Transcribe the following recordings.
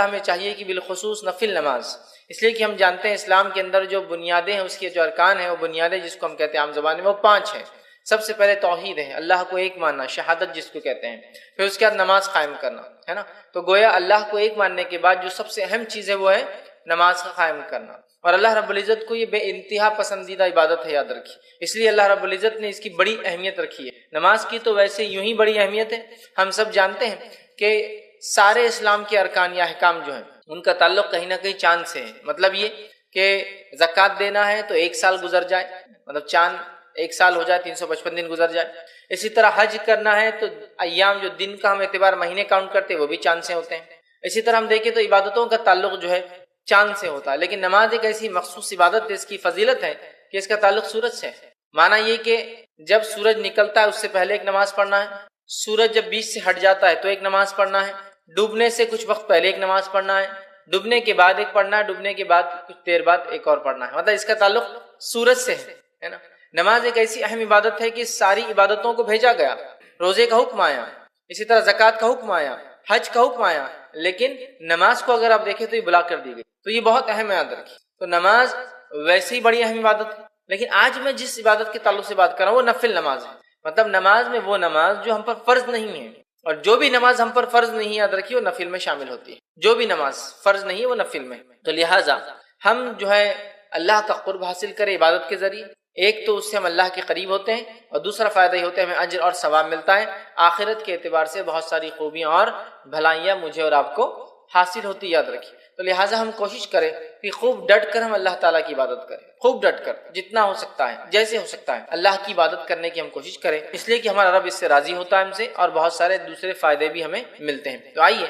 ہمیں چاہیے کہ بالخصوص نفل نماز، اس لیے کہ ہم جانتے ہیں اسلام کے اندر جو بنیادیں ہیں، اس کے جو ارکان ہیں، وہ بنیادیں جس کو ہم کہتے ہیں عام زبان میں، وہ 5 ہیں۔ سب سے پہلے توحید ہے، اللہ کو ایک ماننا، شہادت جس کو کہتے ہیں۔ پھر اس کے بعد نماز قائم کرنا ہے نا، تو گویا اللہ کو ایک ماننے کے بعد جو سب سے اہم چیز ہے وہ ہے نماز کا قائم کرنا، اور اللہ رب العزت کو یہ بے انتہا پسندیدہ عبادت ہے، یاد رکھیے۔ اس لیے اللہ رب العزت نے اس کی بڑی اہمیت رکھی ہے۔ نماز کی تو ویسے یوں ہی بڑی اہمیت ہے، ہم سب جانتے ہیں کہ سارے اسلام کے ارکان یا احکام جو ہیں ان کا تعلق کہیں نہ کہیں چاند سے ہے۔ مطلب یہ کہ زکوٰۃ دینا ہے تو 1 سال گزر جائے، مطلب چاند 1 سال ہو جائے، 355 دن گزر جائے۔ اسی طرح حج کرنا ہے تو ایام جو دن کا ہم اعتبار مہینے کاؤنٹ کرتے ہیں وہ بھی چاند سے ہوتے ہیں۔ اسی طرح ہم دیکھیں تو عبادتوں کا تعلق جو ہے چاند سے ہوتا ہے، لیکن نماز ایک ایسی مخصوص عبادت ہے، اس کی فضیلت ہے کہ اس کا تعلق سورج سے ہے۔ معنی یہ کہ جب سورج نکلتا ہے اس سے پہلے ایک نماز پڑھنا ہے، سورج جب بیچ سے ہٹ جاتا ہے تو ایک نماز پڑھنا ہے، ڈوبنے سے کچھ وقت پہلے ایک نماز پڑھنا ہے، ڈوبنے کے بعد ایک پڑھنا ہے، ڈوبنے کے بعد کچھ دیر بعد ایک اور پڑھنا ہے۔ مطلب اس کا تعلق سورج سے ہے نا۔ نماز ایک ایسی اہم عبادت ہے کہ ساری عبادتوں کو بھیجا گیا، روزے کا حکم آیا، اسی طرح زکوٰۃ کا حکم آیا، حج کا حکم آیا، لیکن نماز کو اگر آپ دیکھیں تو یہ بلا کر دی گئی، تو یہ بہت اہم ہے، یاد رکھیے۔ تو نماز ویسے ہی بڑی اہم عبادت ہے، لیکن آج میں جس عبادت کے تعلق سے بات کر رہا ہوں وہ نفل نماز ہے۔ مطلب نماز میں وہ نماز جو ہم پر فرض نہیں ہے، اور جو بھی نماز ہم پر فرض نہیں، یاد رکھیے، وہ نفل میں شامل ہوتی ہے۔ جو بھی نماز فرض نہیں ہے وہ نفل میں۔ تو لہٰذا ہم جو ہے اللہ کا قرب حاصل کریں عبادت کے ذریعے، ایک تو اس سے ہم اللہ کے قریب ہوتے ہیں، اور دوسرا فائدہ یہ ہوتا ہے ہمیں اجر اور ثواب ملتا ہے، آخرت کے اعتبار سے بہت ساری خوبیاں اور بھلائیاں مجھے اور آپ کو حاصل ہوتی، یاد رکھیے۔ تو لہٰذا ہم کوشش کریں کہ خوب ڈٹ کر ہم اللہ تعالیٰ کی عبادت کریں، خوب ڈٹ کر، جتنا ہو سکتا ہے، جیسے ہو سکتا ہے اللہ کی عبادت کرنے کی ہم کوشش کریں، اس لیے کہ ہمارا رب اس سے راضی ہوتا ہے ہم سے، اور بہت سارے دوسرے فائدے بھی ہمیں ملتے ہیں۔ تو آئیے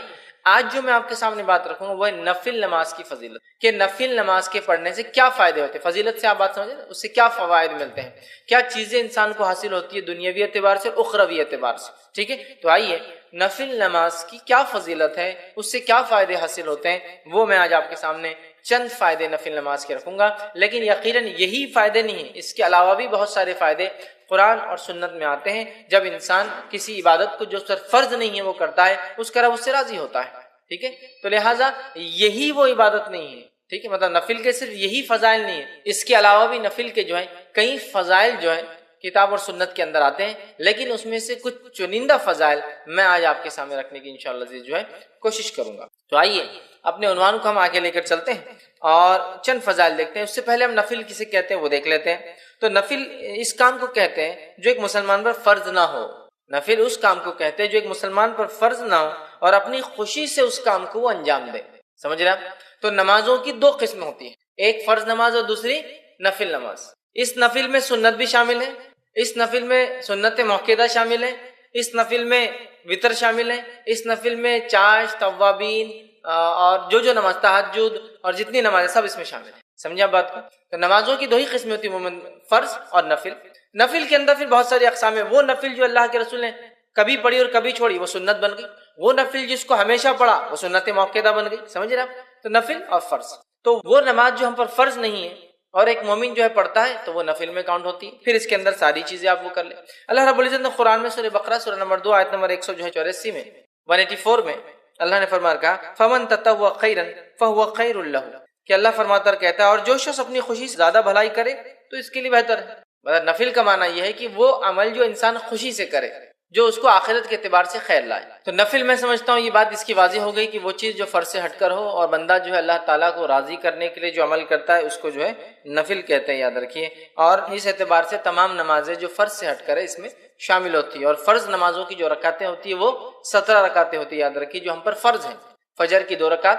آج جو میں آپ کے سامنے بات رکھوں گا وہ ہے نفل نماز کی فضیلت، کہ نفل نماز کے پڑھنے سے کیا فائدے ہوتے ہیں۔ فضیلت سے آپ بات سمجھیں، اس سے کیا فوائد ملتے ہیں، کیا چیزیں انسان کو حاصل ہوتی ہے دنیاوی اعتبار سے اور اخروی اعتبار سے، ٹھیک ہے۔ تو آئیے نفل نماز کی کیا فضیلت ہے، اس سے کیا فائدے حاصل ہوتے ہیں، وہ میں آج آپ کے سامنے چند فائدے نفل نماز کے رکھوں گا۔ لیکن یقیناً یہی فائدے نہیں ہیں، اس کے علاوہ بھی بہت سارے فائدے قرآن اور سنت میں آتے ہیں۔ جب انسان کسی عبادت کو جو صرف فرض نہیں ہے وہ کرتا ہے، اس کا رب اس سے راضی ہوتا ہے، ٹھیک ہے۔ تو لہٰذا یہی وہ عبادت نہیں ہے، ٹھیک ہے، مطلب نفل کے صرف یہی فضائل نہیں ہے، اس کے علاوہ بھی نفل کے جو ہیں کئی فضائل جو ہیں کتاب اور سنت کے اندر آتے ہیں، لیکن اس میں سے کچھ چنندہ فضائل میں آج آپ کے سامنے رکھنے کی انشاءاللہ جو ہے کوشش کروں گا۔ تو آئیے اپنے عنوان کو ہم آگے لے کر چلتے ہیں اور چند فضائل دیکھتے ہیں۔ اس سے پہلے ہم نفل کسے کہتے ہیں وہ دیکھ لیتے ہیں۔ تو نفل اس کام کو کہتے ہیں جو ایک مسلمان پر فرض نہ ہو، نفل اس کام کو کہتے ہیں جو ایک مسلمان پر فرض نہ ہو اور اپنی خوشی سے اس کام کو وہ انجام دے، سمجھ رہے ہیں؟ تو نمازوں کی 2 قسم ہوتی ہیں، ایک فرض نماز اور دوسری نفل نماز۔ اس نفل میں سنت بھی شامل ہے، اس نفل میں سنت موقعہ شامل ہے، اس نفل میں وطر شامل ہے، اس نفل میں چاش، توابین اور جو نماز تہجد اور جتنی نماز سب اس میں شامل ہے، سمجھے آپ بات کو؟ تو نمازوں کی 2 ہی قسمیں ہوتی ہیں، فرض اور نفل۔ نفل کے اندر پھر بہت ساری اقسام ہیں۔ وہ نفل جو اللہ کے رسول نے کبھی پڑھی اور کبھی چھوڑی وہ سنت بن گئی، وہ نفل جس کو ہمیشہ پڑھا وہ سنت موقعہ بن گئی، سمجھ رہے آپ؟ تو نفل اور فرض، تو وہ نماز جو ہم پر فرض نہیں ہے اور ایک مومن جو ہے پڑھتا ہے تو وہ نفل میں کاؤنٹ ہوتی ہے، پھر اس کے اندر ساری چیزیں آپ وہ کر لیں۔ اللہ رب العزت نے قرآن میں سورہ بقرہ سورہ نمبر 2 آیت نمبر 184 میں 184 میں اللہ نے فرمایا کہا فمن تطوع خیرا فهو خیر له، کہ اللہ فرماتا کہتا ہے اور جو شخص اپنی خوشی سے زیادہ بھلائی کرے تو اس کے لیے بہتر ہے۔ مطلب نفل کا معنی یہ ہے کہ وہ عمل جو انسان خوشی سے کرے، جو اس کو آخرت کے اعتبار سے خیر لائے۔ تو نفل میں سمجھتا ہوں یہ بات اس کی واضح ہو گئی کہ وہ چیز جو فرض سے ہٹ کر ہو، اور بندہ جو ہے اللہ تعالیٰ کو راضی کرنے کے لیے جو عمل کرتا ہے اس کو جو ہے نفل کہتے ہیں، یاد رکھیے۔ اور اس اعتبار سے تمام نمازیں جو فرض سے ہٹ کر ہے اس میں شامل ہوتی ہے، اور فرض نمازوں کی جو رکعتیں ہوتی ہیں وہ 17 رکعتیں ہوتی ہیں، یاد رکھیے، جو ہم پر فرض ہیں۔ فجر کی 2 رکعت،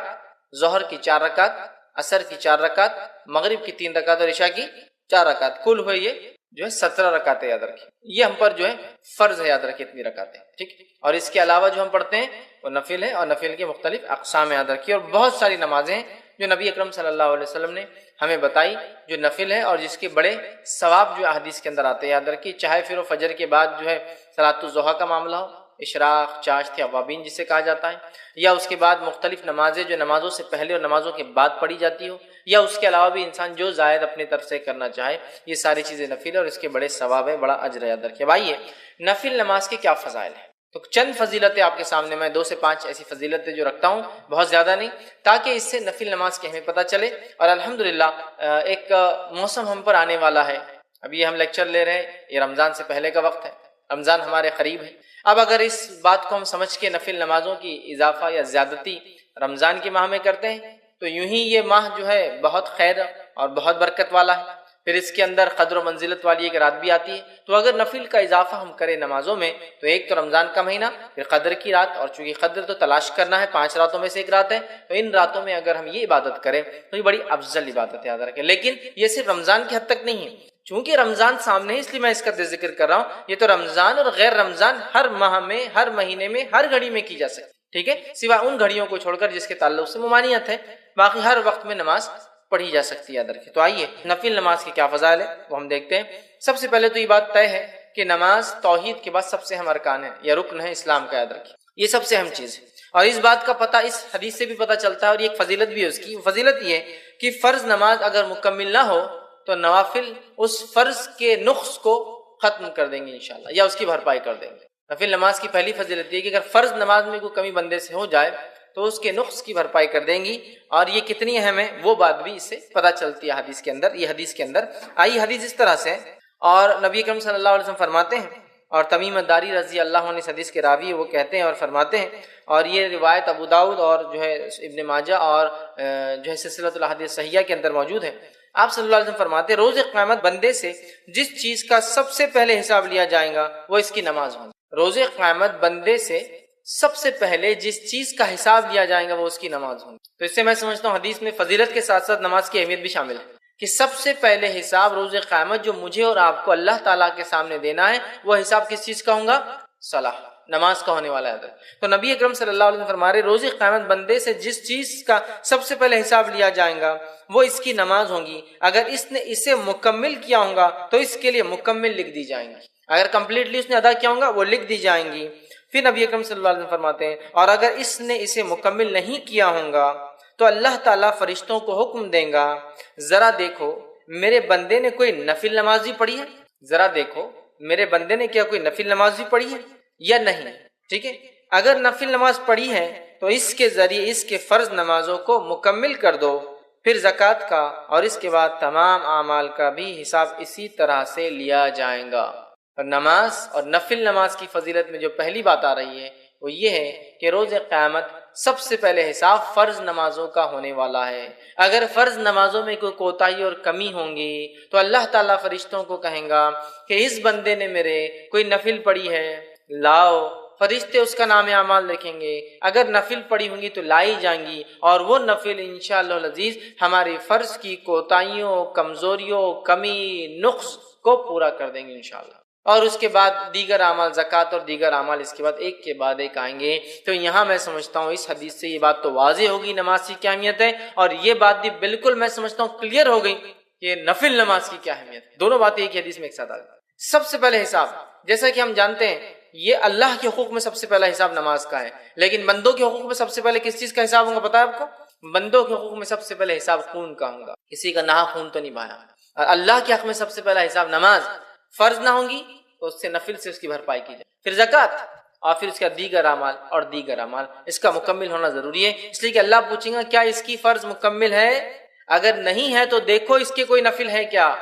ظہر کی 4 رکعت، عصر کی 4 رکعت، مغرب کی 3 رکعت اور عشاء کی 4 رکعت، کل ہوئے یہ جو ہے 17 رکعتیں، یاد رکھیے۔ یہ ہم پر جو ہے فرض ہے، یاد رکھیے اتنی رکعتیں، ٹھیک۔ اور اس کے علاوہ جو ہم پڑھتے ہیں وہ نفل ہے، اور نفل کے مختلف اقسام یاد رکھیے، اور بہت ساری نمازیں ہیں جو نبی اکرم صلی اللہ علیہ وسلم نے ہمیں بتائی جو نفل ہے اور جس کے بڑے ثواب جو احادیث کے اندر آتے ہیں، یاد رکھیے۔ چاہے پھر وہ فجر کے بعد جو ہے صلاۃ الضحیٰ کا معاملہ ہو، اشراق، چاشت یا اوابین جسے کہا جاتا ہے، یا اس کے بعد مختلف نمازیں جو نمازوں سے پہلے اور نمازوں کے بعد پڑھی جاتی ہو، یا اس کے علاوہ بھی انسان جو زائد اپنی طرف سے کرنا چاہے، یہ ساری چیزیں نفل ہے اور اس کے بڑے ثواب ہے، بڑا اجر ہے، یاد رکھیے۔ بھائی نفل نماز کے کیا فضائل ہیں؟ تو چند فضیلتیں آپ کے سامنے میں 2 سے 5 ایسی فضیلتیں جو رکھتا ہوں، بہت زیادہ نہیں، تاکہ اس سے نفل نماز کی اہمیت پتہ چلے۔ اور الحمدللہ ایک موسم ہم پر آنے والا ہے، ابھی ہم لیکچر لے رہے ہیں، یہ رمضان سے پہلے کا وقت ہے، رمضان ہمارے قریب ہے۔ اب اگر اس بات کو ہم سمجھ کے نفل نمازوں کی اضافہ یا زیادتی رمضان کے ماہ میں کرتے ہیں تو یوں ہی یہ ماہ جو ہے بہت خیر اور بہت برکت والا ہے، پھر اس کے اندر قدر و منزلت والی ایک رات بھی آتی ہے۔ تو اگر نفل کا اضافہ ہم کریں نمازوں میں تو ایک تو رمضان کا مہینہ، پھر قدر کی رات، اور چونکہ قدر تو تلاش کرنا ہے، 5 راتوں میں سے ایک رات ہے، تو ان راتوں میں اگر ہم یہ عبادت کریں تو یہ بڑی افضل عبادت ہے، یاد رکھیں۔ لیکن یہ صرف رمضان کی حد تک نہیں ہے، چونکہ رمضان سامنے ہے اس لیے میں اس کا ذکر کر رہا ہوں۔ یہ تو رمضان اور غیر رمضان ہر ماہ میں، ہر مہینے میں، ہر گھڑی میں کی جا سکتی، ٹھیک ہے، سوائے ان گھڑیوں کو چھوڑ کر جس کے تعلق سے ممانعت ہے، باقی ہر وقت میں نماز پڑھی جا سکتی ہے، یاد رکھیں۔ تو آئیے نفل نماز کے کیا فضائل ہے وہ ہم دیکھتے ہیں۔ سب سے پہلے تو یہ بات طے ہے کہ نماز توحید کے بعد سب سے اہم ارکان ہے یا رکن ہے اسلام کا، یاد رکھیں، یہ سب سے اہم چیز ہے۔ اور اس بات کا پتہ اس حدیث سے بھی پتہ چلتا ہے، اور یہ ایک فضیلت بھی ہے اس کی۔ فضیلت یہ ہے کہ فرض نماز اگر مکمل نہ ہو تو نوافل اس فرض کے نقص کو ختم کر دیں گے انشاءاللہ، یا اس کی بھرپائی کر دیں گے۔ نفل نماز کی پہلی فضیلت یہ کہ اگر فرض نماز میں کوئی کمی بندے سے ہو جائے تو اس کے نقص کی بھرپائی کر دیں گی، اور یہ کتنی اہم ہے وہ بات بھی اس سے پتہ چلتی ہے حدیث کے اندر۔ یہ حدیث کے اندر آئی حدیث اس طرح سے، اور نبی کریم صلی اللہ علیہ وسلم فرماتے ہیں، اور تمیم داری رضی اللہ عنہ اس حدیث کے راوی وہ کہتے ہیں اور فرماتے ہیں، اور یہ روایت ابو داؤد اور جو ہے ابن ماجہ اور جو ہے سلسلۃ الاحادیث صحیحہ کے اندر موجود ہے۔ آپ صلی اللہ علیہ وسلم فرماتے ہیں روز قیامت بندے سے جس چیز کا سب سے پہلے حساب لیا جائے گا وہ اس کی نماز ہوگی۔ روز قیامت بندے سے سب سے پہلے جس چیز کا حساب لیا جائے گا وہ اس کی نماز ہوگی۔ تو اس سے میں سمجھتا ہوں حدیث میں فضیلت کے ساتھ ساتھ نماز کی اہمیت بھی شامل ہے، کہ سب سے پہلے حساب روز قیامت جو مجھے اور آپ کو اللہ تعالیٰ کے سامنے دینا ہے وہ حساب کس چیز کا ہوگا؟ صلاح، نماز کا ہونے والا ہے۔ تو نبی اکرم صلی اللہ علیہ وسلم فرما رہے روز قیامت بندے سے جس چیز کا سب سے پہلے حساب لیا جائے گا وہ اس کی نماز ہوگی، اگر اس نے اسے مکمل کیا ہوگا تو اس کے لیے مکمل لکھ دی جائیں گی، اگر کمپلیٹلی اس نے ادا کیا ہوگا وہ لکھ دی جائیں گی۔ پھر نبی اکرم صلی اللہ علیہ وسلم فرماتے ہیں اور اگر اس نے اسے مکمل نہیں کیا ہوگا تو اللہ تعالیٰ فرشتوں کو حکم دیں گا ذرا دیکھو میرے بندے نے کوئی نفل نماز بھی پڑھی ہے، ذرا دیکھو میرے بندے نے کیا کوئی نفل نماز بھی پڑھی ہے یا نہیں، ٹھیک ہے، اگر نفل نماز پڑھی ہے تو اس کے ذریعے اس کے فرض نمازوں کو مکمل کر دو، پھر زکوٰۃ کا اور اس کے بعد تمام اعمال کا بھی حساب اسی طرح سے لیا جائے گا۔ اور نماز اور نفل نماز کی فضیلت میں جو پہلی بات آ رہی ہے وہ یہ ہے کہ روز قیامت سب سے پہلے حساب فرض نمازوں کا ہونے والا ہے۔ اگر فرض نمازوں میں کوئی کوتاہی اور کمی ہوں گی تو اللہ تعالیٰ فرشتوں کو کہیں گا کہ اس بندے نے میرے کوئی نفل پڑھی ہے، لاؤ، فرشتے اس کا نام اعمال لکھیں گے، اگر نفل پڑھی ہوں گی تو لائی جائیں گی، اور وہ نفل انشاءاللہ العزیز ہماری فرض کی کوتاہیوں، کمزوریوں، کمی، نقص کو پورا کر دیں گے انشاءاللہ۔ اور اس کے بعد دیگر اعمال، زکوٰۃ اور دیگر اعمال اس کے بعد ایک کے بعد ایک آئیں گے۔ تو یہاں میں سمجھتا ہوں اس حدیث سے یہ بات تو واضح ہوگی نماز کی کیا اہمیت ہے، اور یہ بات بھی بالکل میں سمجھتا ہوں کلیئر ہو گئی کہ نفل نماز کی کیا اہمیت ہے۔ دونوں باتیں ایک حدیث میں ایک ساتھ آ گئی۔ سب سے پہلے حساب، جیسا کہ ہم جانتے ہیں یہ اللہ کے حقوق میں سب سے پہلا حساب نماز کا ہے، لیکن بندوں کے حقوق میں سب سے پہلے کس چیز کا حساب ہوگا پتہ ہے آپ کو؟ بندوں کے حقوق میں سب سے پہلے حساب خون کا ہوگا، کسی کا ناحق خون تو نہیں بہایا۔ اور اللہ کے حق میں سب سے پہلا حساب نماز، فرض نہ ہوں گی تو اس سے نفل سے اس کی بھرپائی کی جائے، پھر زکوٰۃ، اور پھر اس کا دیگر اعمال اور دیگر اعمال، اس کا مکمل ہونا ضروری ہے، اس لیے کہ اللہ پوچھیں گا کیا اس کی فرض مکمل ہے، اگر نہیں ہے تو دیکھو اس کے کوئی نفل ہے کیا۔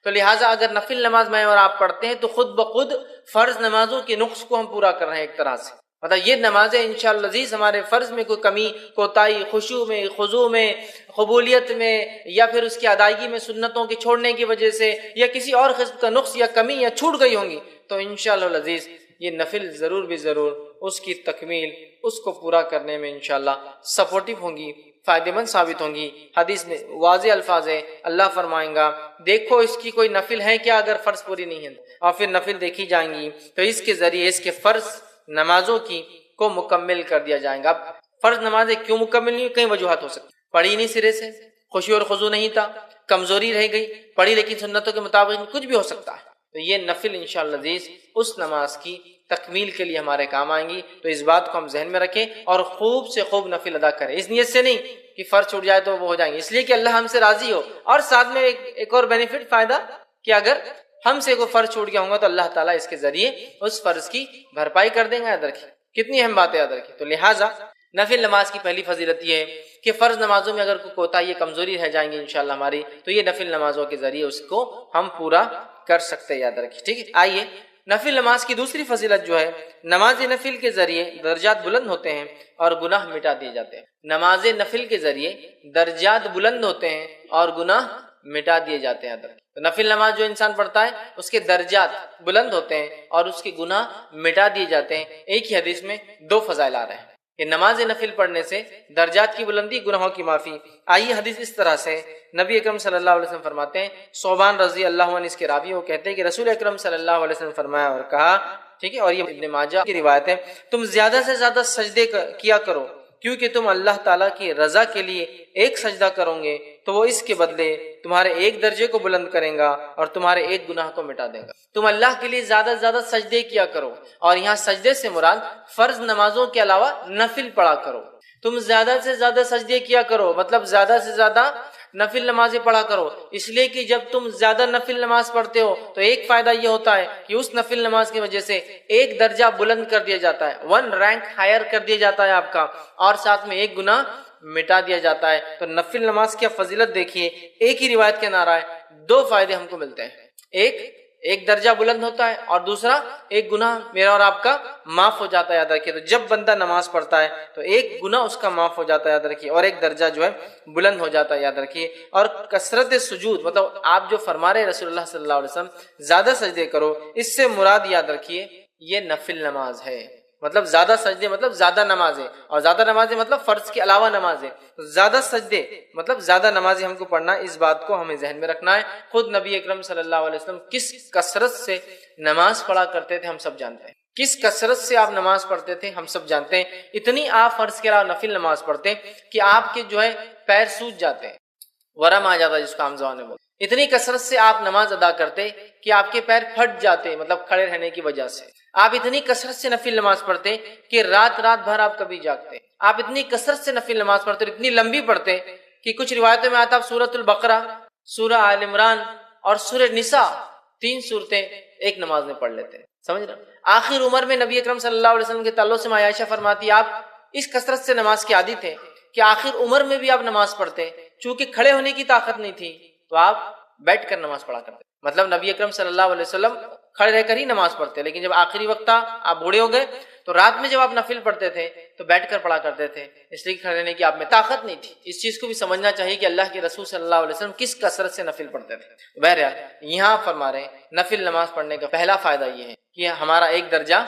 تو لہٰذا اگر نفل نماز میں اور آپ پڑھتے ہیں تو خود بخود فرض نمازوں کے نقص کو ہم پورا کر رہے ہیں ایک طرح سے، مطلب یہ نمازیں انشاءاللہ عزیز ہمارے فرض میں کوئی کمی، کوتاہی، خشوع میں، خضوع میں، قبولیت میں، یا پھر اس کی ادائیگی میں سنتوں کے چھوڑنے کی وجہ سے یا کسی اور قسم کا نقص یا کمی یا چھوٹ گئی ہوں گی تو انشاءاللہ العزیز یہ نفل ضرور بھی ضرور اس کی تکمیل، اس کو پورا کرنے میں انشاءاللہ سپورٹیو ہوں گی، فائدہ مند ثابت ہوں گی۔ حدیث میں واضح الفاظ ہے، اللہ فرمائیں گا دیکھو اس کی کوئی نفل ہے کیا، اگر فرض پوری نہیں ہے، اور پھر نفل دیکھی جائیں گی تو اس کے ذریعے اس کے فرض نمازوں کی کو مکمل کر دیا جائے گا۔ اب فرض نمازیں کیوں مکمل نہیں ہوئی؟ کئی وجوہات ہو سکتی، پڑھی نہیں سرے سے، خشوع اور خضوع نہیں تھا، کمزوری رہ گئی، پڑھی لیکن سنتوں کے مطابق، کچھ بھی ہو سکتا ہے۔ تو یہ نفل انشاءاللہ عزیز اس نماز کی تکمیل کے لیے ہمارے کام آئیں گی، تو اس بات کو ہم ذہن میں رکھیں اور خوب سے خوب نفل ادا کریں، اس نیت سے نہیں کہ فرض چھوٹ جائے تو وہ ہو جائیں گے، اس لیے کہ اللہ ہم سے راضی ہو، اور ساتھ میں ایک اور بینیفٹ، فائدہ کہ اگر ہم سے کوئی فرض چھوٹ گیا ہوگا تو اللہ تعالیٰ اس کے ذریعے اس فرض کی بھرپائی کر دیں گے. یاد رکھیے کتنی اہم بات ہے یاد رکھیے. تو لہٰذا نفل نماز کی پہلی فضیلت یہ ہے کہ فرض نمازوں میں اگر کوئی کوتاہی کمزوری رہ جائیں گی انشاءاللہ ہماری, تو یہ نفل نمازوں کے ذریعے اس کو ہم پورا کر سکتے ہیں. یاد رکھیے ٹھیک ہے. آئیے نفل نماز کی دوسری فضیلت جو ہے, نماز نفل کے ذریعے درجات بلند ہوتے ہیں اور گناہ مٹا دیے جاتے ہیں. نماز نفل کے ذریعے درجات بلند ہوتے ہیں اور گناہ مٹا دیے جاتے ہیں. تو نفل نماز جو انسان پڑھتا ہے اس کے درجات بلند ہوتے ہیں اور اس کے گناہ مٹا دیے جاتے ہیں. ایک ہی حدیث میں دو فضائل آ رہے ہیں کہ نماز نفل پڑھنے سے درجات کی بلندی, گناہوں کی معافی. آئیے حدیث اس طرح سے نبی اکرم صلی اللہ علیہ وسلم فرماتے ہیں, صوبان رضی اللہ عنہ اس کے راوی وہ کہتے ہیں کہ رسول اکرم صلی اللہ علیہ وسلم فرمایا اور کہا, ٹھیک ہے, اور یہ ابن ماجہ کی روایت ہے, تم زیادہ سے زیادہ سجدے کیا کرو کیونکہ تم اللہ تعالیٰ کی رضا کے لیے ایک سجدہ کرو گے تو وہ اس کے بدلے تمہارے ایک درجے کو بلند کریں گا اور تمہارے ایک گناہ کو مٹا دے گا. تم اللہ کے لیے زیادہ سے زیادہ سجدے کیا کرو, اور یہاں سجدے سے مراد فرض نمازوں کے علاوہ نفل پڑھا کرو. تم زیادہ سے زیادہ سجدے کیا کرو مطلب زیادہ سے زیادہ نفل نمازیں پڑھا کرو, اس لیے کہ جب تم زیادہ نفل نماز پڑھتے ہو تو ایک فائدہ یہ ہوتا ہے کہ اس نفل نماز کی وجہ سے ایک درجہ بلند کر دیا جاتا ہے, 1 رینک ہائر کر دیا جاتا ہے آپ کا, اور ساتھ میں ایک گناہ مٹا دیا جاتا ہے. تو نفل نماز کی فضیلت دیکھیے, ایک ہی روایت کے نعرہ ہے, 2 فائدے ہم کو ملتے ہیں. ایک درجہ بلند ہوتا ہے اور دوسرا ایک گناہ میرا اور آپ کا معاف ہو جاتا ہے. یاد رکھیے تو جب بندہ نماز پڑھتا ہے تو ایک گناہ اس کا معاف ہو جاتا ہے, یاد رکھیے, اور ایک درجہ جو ہے بلند ہو جاتا ہے. یاد رکھیے. اور کثرت سجود مطلب آپ جو فرما رہے رسول اللہ صلی اللہ علیہ وسلم زیادہ سجدے کرو, اس سے مراد یاد رکھیے یہ نفل نماز ہے. مطلب زیادہ سجدے مطلب زیادہ نمازیں, اور زیادہ نمازیں مطلب فرض کے علاوہ نمازیں. زیادہ سجدے مطلب زیادہ نمازیں ہم کو پڑھنا, اس بات کو ہمیں ذہن میں رکھنا ہے. خود نبی اکرم صلی اللہ علیہ وسلم کس کثرت سے نماز پڑھا کرتے تھے ہم سب جانتے ہیں. کس کثرت سے آپ نماز پڑھتے تھے ہم سب جانتے ہیں. اتنی آپ فرض کے علاوہ نفل نماز پڑھتے کہ آپ کے جو ہے پیر سوج جاتے ہیں, ورم آ جاتا ہے جس کو عام زبان میں بولتے. اتنی کثرت سے آپ نماز ادا کرتے کہ آپ کے پیر پھٹ جاتے مطلب کھڑے رہنے کی وجہ سے. آپ اتنی کثرت سے نفل نماز پڑھتے کہ رات بھر آپ کبھی جاگتے. آپ اتنی کثرت سے نفل نماز پڑھتے, اتنی لمبی پڑھتے کہ کچھ روایتوں میں آتا آپ سورۃ البقرہ, سورہ آل عمران اور سورہ نساء 3 سورتیں ایک نماز میں پڑھ لیتے. سمجھ رہے. آخر عمر میں نبی اکرم صلی اللہ علیہ وسلم کے تعلق سے عائشہ فرماتی آپ اس کثرت سے نماز کے عادی تھے کہ آخر عمر میں بھی آپ نماز پڑھتے, چونکہ کھڑے ہونے کی طاقت نہیں تھی تو آپ بیٹھ کر نماز پڑھا کرتے. مطلب نبی اکرم صلی اللہ علیہ وسلم کھڑے رہ کر ہی نماز پڑھتے, لیکن جب آخری وقت تھا آپ بوڑھے ہو گئے تو رات میں جب آپ نفل پڑھتے تھے تو بیٹھ کر پڑھا کرتے تھے, اس لیے کھڑے رہنے کی آپ میں طاقت نہیں تھی. اس چیز کو بھی سمجھنا چاہیے کہ اللہ کے رسول صلی اللہ علیہ وسلم کس کثرت سے نفل پڑھتے تھے. بہرحال یہاں فرما رہے ہیں نفل نماز پڑھنے کا پہلا فائدہ یہ ہے کہ ہمارا ایک درجہ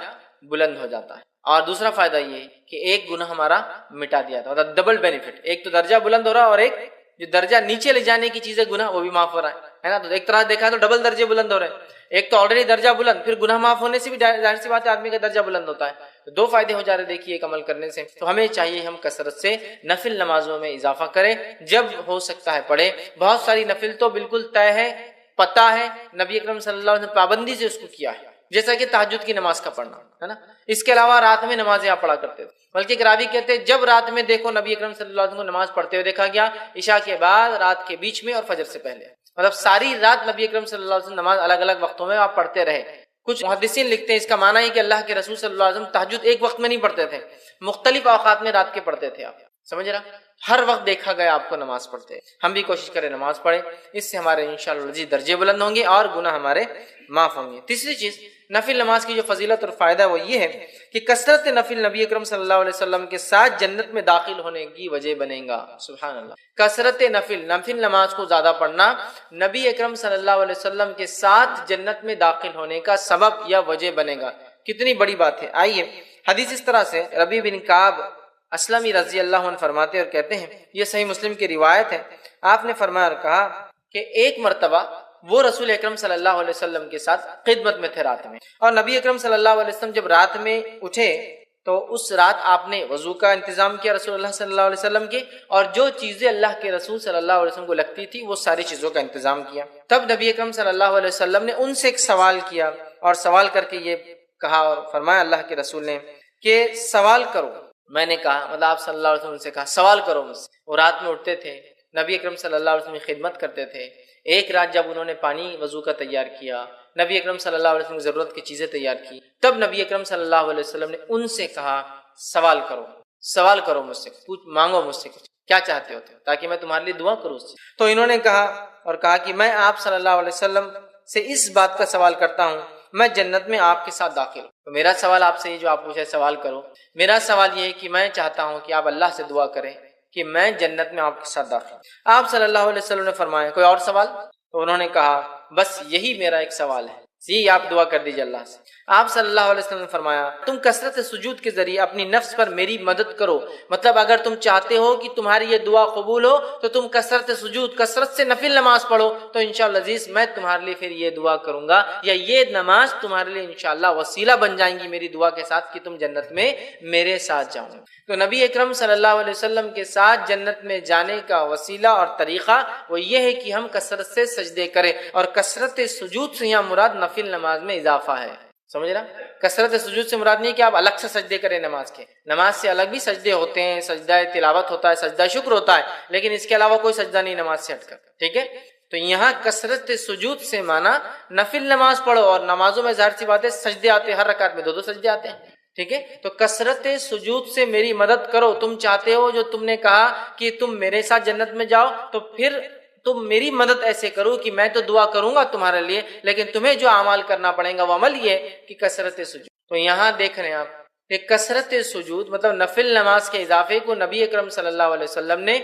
بلند ہو جاتا ہے, اور دوسرا فائدہ یہ ہے کہ ایک گناہ ہمارا مٹا دیا تھا. مطلب ڈبل بینیفٹ, ایک تو درجہ بلند ہو رہا ہے اور ایک جو درجہ نیچے لے جانے کی چیزیں گناہ وہ بھی معاف ہو رہا ہے نا. تو ایک طرح دیکھا تو ڈبل درجے بلند ہو رہے ہیں. ایک تو آلریڈی درجہ بلند, پھر گناہ معاف ہونے سے بھی ظاہر سی بات ہے آدمی کا درجہ بلند ہوتا ہے. تو 2 فائدے ہو جا رہے دیکھیے ایک عمل کرنے سے. تو ہمیں چاہیے ہم کثرت سے نفل نمازوں میں اضافہ کریں, جب ہو سکتا ہے پڑھیں. بہت ساری نفل تو بالکل طے ہے, پتہ ہے, نبی اکرم صلی اللہ علیہ وسلم پابندی سے اس کو کیا ہے, جیسا کہ تہجد کی نماز کا پڑھنا ہے نا. اس کے علاوہ رات میں نمازیں آپ پڑھا کرتے تھے, بلکہ ایک راوی کہتے ہیں جب رات میں دیکھو نبی اکرم صلی اللہ علیہ وسلم کو نماز پڑھتے ہوئے دیکھا گیا, عشاء کے بعد, رات کے بیچ میں اور فجر سے پہلے. مطلب ساری رات نبی اکرم صلی اللہ علیہ وسلم نماز الگ الگ وقتوں میں آپ پڑھتے رہے. کچھ محدثین لکھتے ہیں اس کا معنی ہے کہ اللہ کے رسول صلی اللہ علیہ وسلم تہجد ایک وقت میں نہیں پڑھتے تھے, مختلف اوقات میں رات کے پڑھتے تھے. آپ سمجھ رہا, ہر وقت دیکھا گیا آپ کو نماز پڑھتے. ہم بھی کوشش کریں نماز پڑھیں, اس سے ہمارے انشاءاللہ درجے بلند ہوں گے اور گناہ ہمارے معاف ہوں گے. تیسری چیز نفل نماز کی جو فضیلت اور فائدہ وہ یہ ہے کہ کثرت نفل نبی اکرم صلی اللہ علیہ وسلم کے ساتھ جنت میں داخل ہونے کی وجہ بنے گا. سبحان اللہ. کثرت نفل نماز کو زیادہ پڑھنا نبی اکرم صلی اللہ علیہ وسلم کے ساتھ جنت میں داخل ہونے کا سبب یا وجہ بنے گا. کتنی بڑی بات ہے. آئیے حدیث اس طرح سے ربیع بن کعب اسلمی رضی اللہ عنہ فرماتے اور کہتے ہیں, یہ صحیح مسلم کی روایت ہے, آپ نے فرمایا اور کہا کہ ایک مرتبہ وہ رسول اکرم صلی اللہ علیہ وسلم کے ساتھ خدمت میں تھے رات میں, اور نبی اکرم صلی اللہ علیہ وسلم جب رات میں اٹھے تو اس رات آپ نے وضو کا انتظام کیا رسول اللہ صلی اللہ علیہ وسلم کے, اور جو چیزیں اللہ کے رسول صلی اللہ علیہ وسلم کو لگتی تھی وہ ساری چیزوں کا انتظام کیا. تب نبی اکرم صلی اللہ علیہ وسلم نے ان سے ایک سوال کیا, اور سوال کر کے یہ کہا اور فرمایا اللہ کے رسول نے کہ سوال کرو. میں نے کہا, مطلب آپ صلی اللہ علیہ وسلم سے کہا سوال کرو مجھ سے. وہ رات میں اٹھتے تھے, نبی اکرم صلی اللہ علیہ وسلم کی خدمت کرتے تھے. ایک رات جب انہوں نے پانی وضو کا تیار کیا, نبی اکرم صلی اللہ علیہ وسلم کی ضرورت کی چیزیں تیار کی، تب نبی اکرم صلی اللہ علیہ وسلم نے ان سے کہا سوال کرو مجھ سے، مانگو مجھ سے کچھ، کیا چاہتے ہوتے ہو تاکہ میں تمہارے لیے دعا کروں۔ تو انہوں نے کہا کہ میں آپ صلی اللہ علیہ وسلم سے اس بات کا سوال کرتا ہوں، میں جنت میں آپ کے ساتھ داخل ہوں۔ تو میرا سوال آپ سے یہ جو آپ پوچھے سوال کرو، میرا سوال یہ ہے کہ میں چاہتا ہوں کہ آپ اللہ سے دعا کریں کہ میں جنت میں آپ کے ساتھ داخل ہوں۔ آپ صلی اللہ علیہ وسلم نے فرمایا کوئی اور سوال؟ تو انہوں نے کہا بس یہی میرا ایک سوال ہے، یہی آپ دعا کر دیجیے اللہ سے۔ آپ صلی اللہ علیہ وسلم نے فرمایا تم کثرت سجود کے ذریعے اپنی نفس پر میری مدد کرو، مطلب اگر تم چاہتے ہو کہ تمہاری یہ دعا قبول ہو تو تم کثرت سجود، کثرت سے نفل نماز پڑھو، تو انشاءاللہ عزیز میں تمہارے لیے پھر یہ دعا کروں گا، یا یہ نماز تمہارے لیے انشاءاللہ وسیلہ بن جائیں گی میری دعا کے ساتھ کہ تم جنت میں میرے ساتھ جاؤ۔ تو نبی اکرم صلی اللہ علیہ وسلم کے ساتھ جنت میں جانے کا وسیلہ اور طریقہ وہ یہ ہے کہ ہم کثرت سے سجدے کریں، اور کثرت سجود سے یہاں مراد نفل نماز میں اضافہ ہے، سمجھ رہا؟ کثرت سجود سے مراد نہیں کہ آپ الگ سے سجدے کریں نماز کے، نماز سے الگ بھی سجدے ہوتے ہیں، سجدہ تلاوت ہوتا ہے، سجدہ شکر ہوتا ہے، لیکن اس کے علاوہ کوئی سجدہ نہیں نماز سے ہٹ کر، ٹھیک ہے؟ تو یہاں کثرت سجود سے مانا نفل نماز پڑھو، اور نمازوں میں ظاہر سی بات ہے سجدے آتے ہیں، ہر رکعت میں 2 سجدے آتے ہیں، ٹھیک ہے؟ تو کثرت سجود سے میری مدد کرو، تم چاہتے ہو جو تم نے کہا کہ تم میرے ساتھ جنت میں جاؤ، تو پھر تم میری مدد ایسے کرو کہ میں تو دعا کروں گا تمہارے لیے، لیکن تمہیں جو اعمال کرنا پڑے گا وہ عمل یہ کہ کثرت سجود۔ تو یہاں دیکھ رہے ہیں آپ کہ کثرت سجود مطلب نفل نماز کے اضافے کو نبی اکرم صلی اللہ علیہ وسلم نے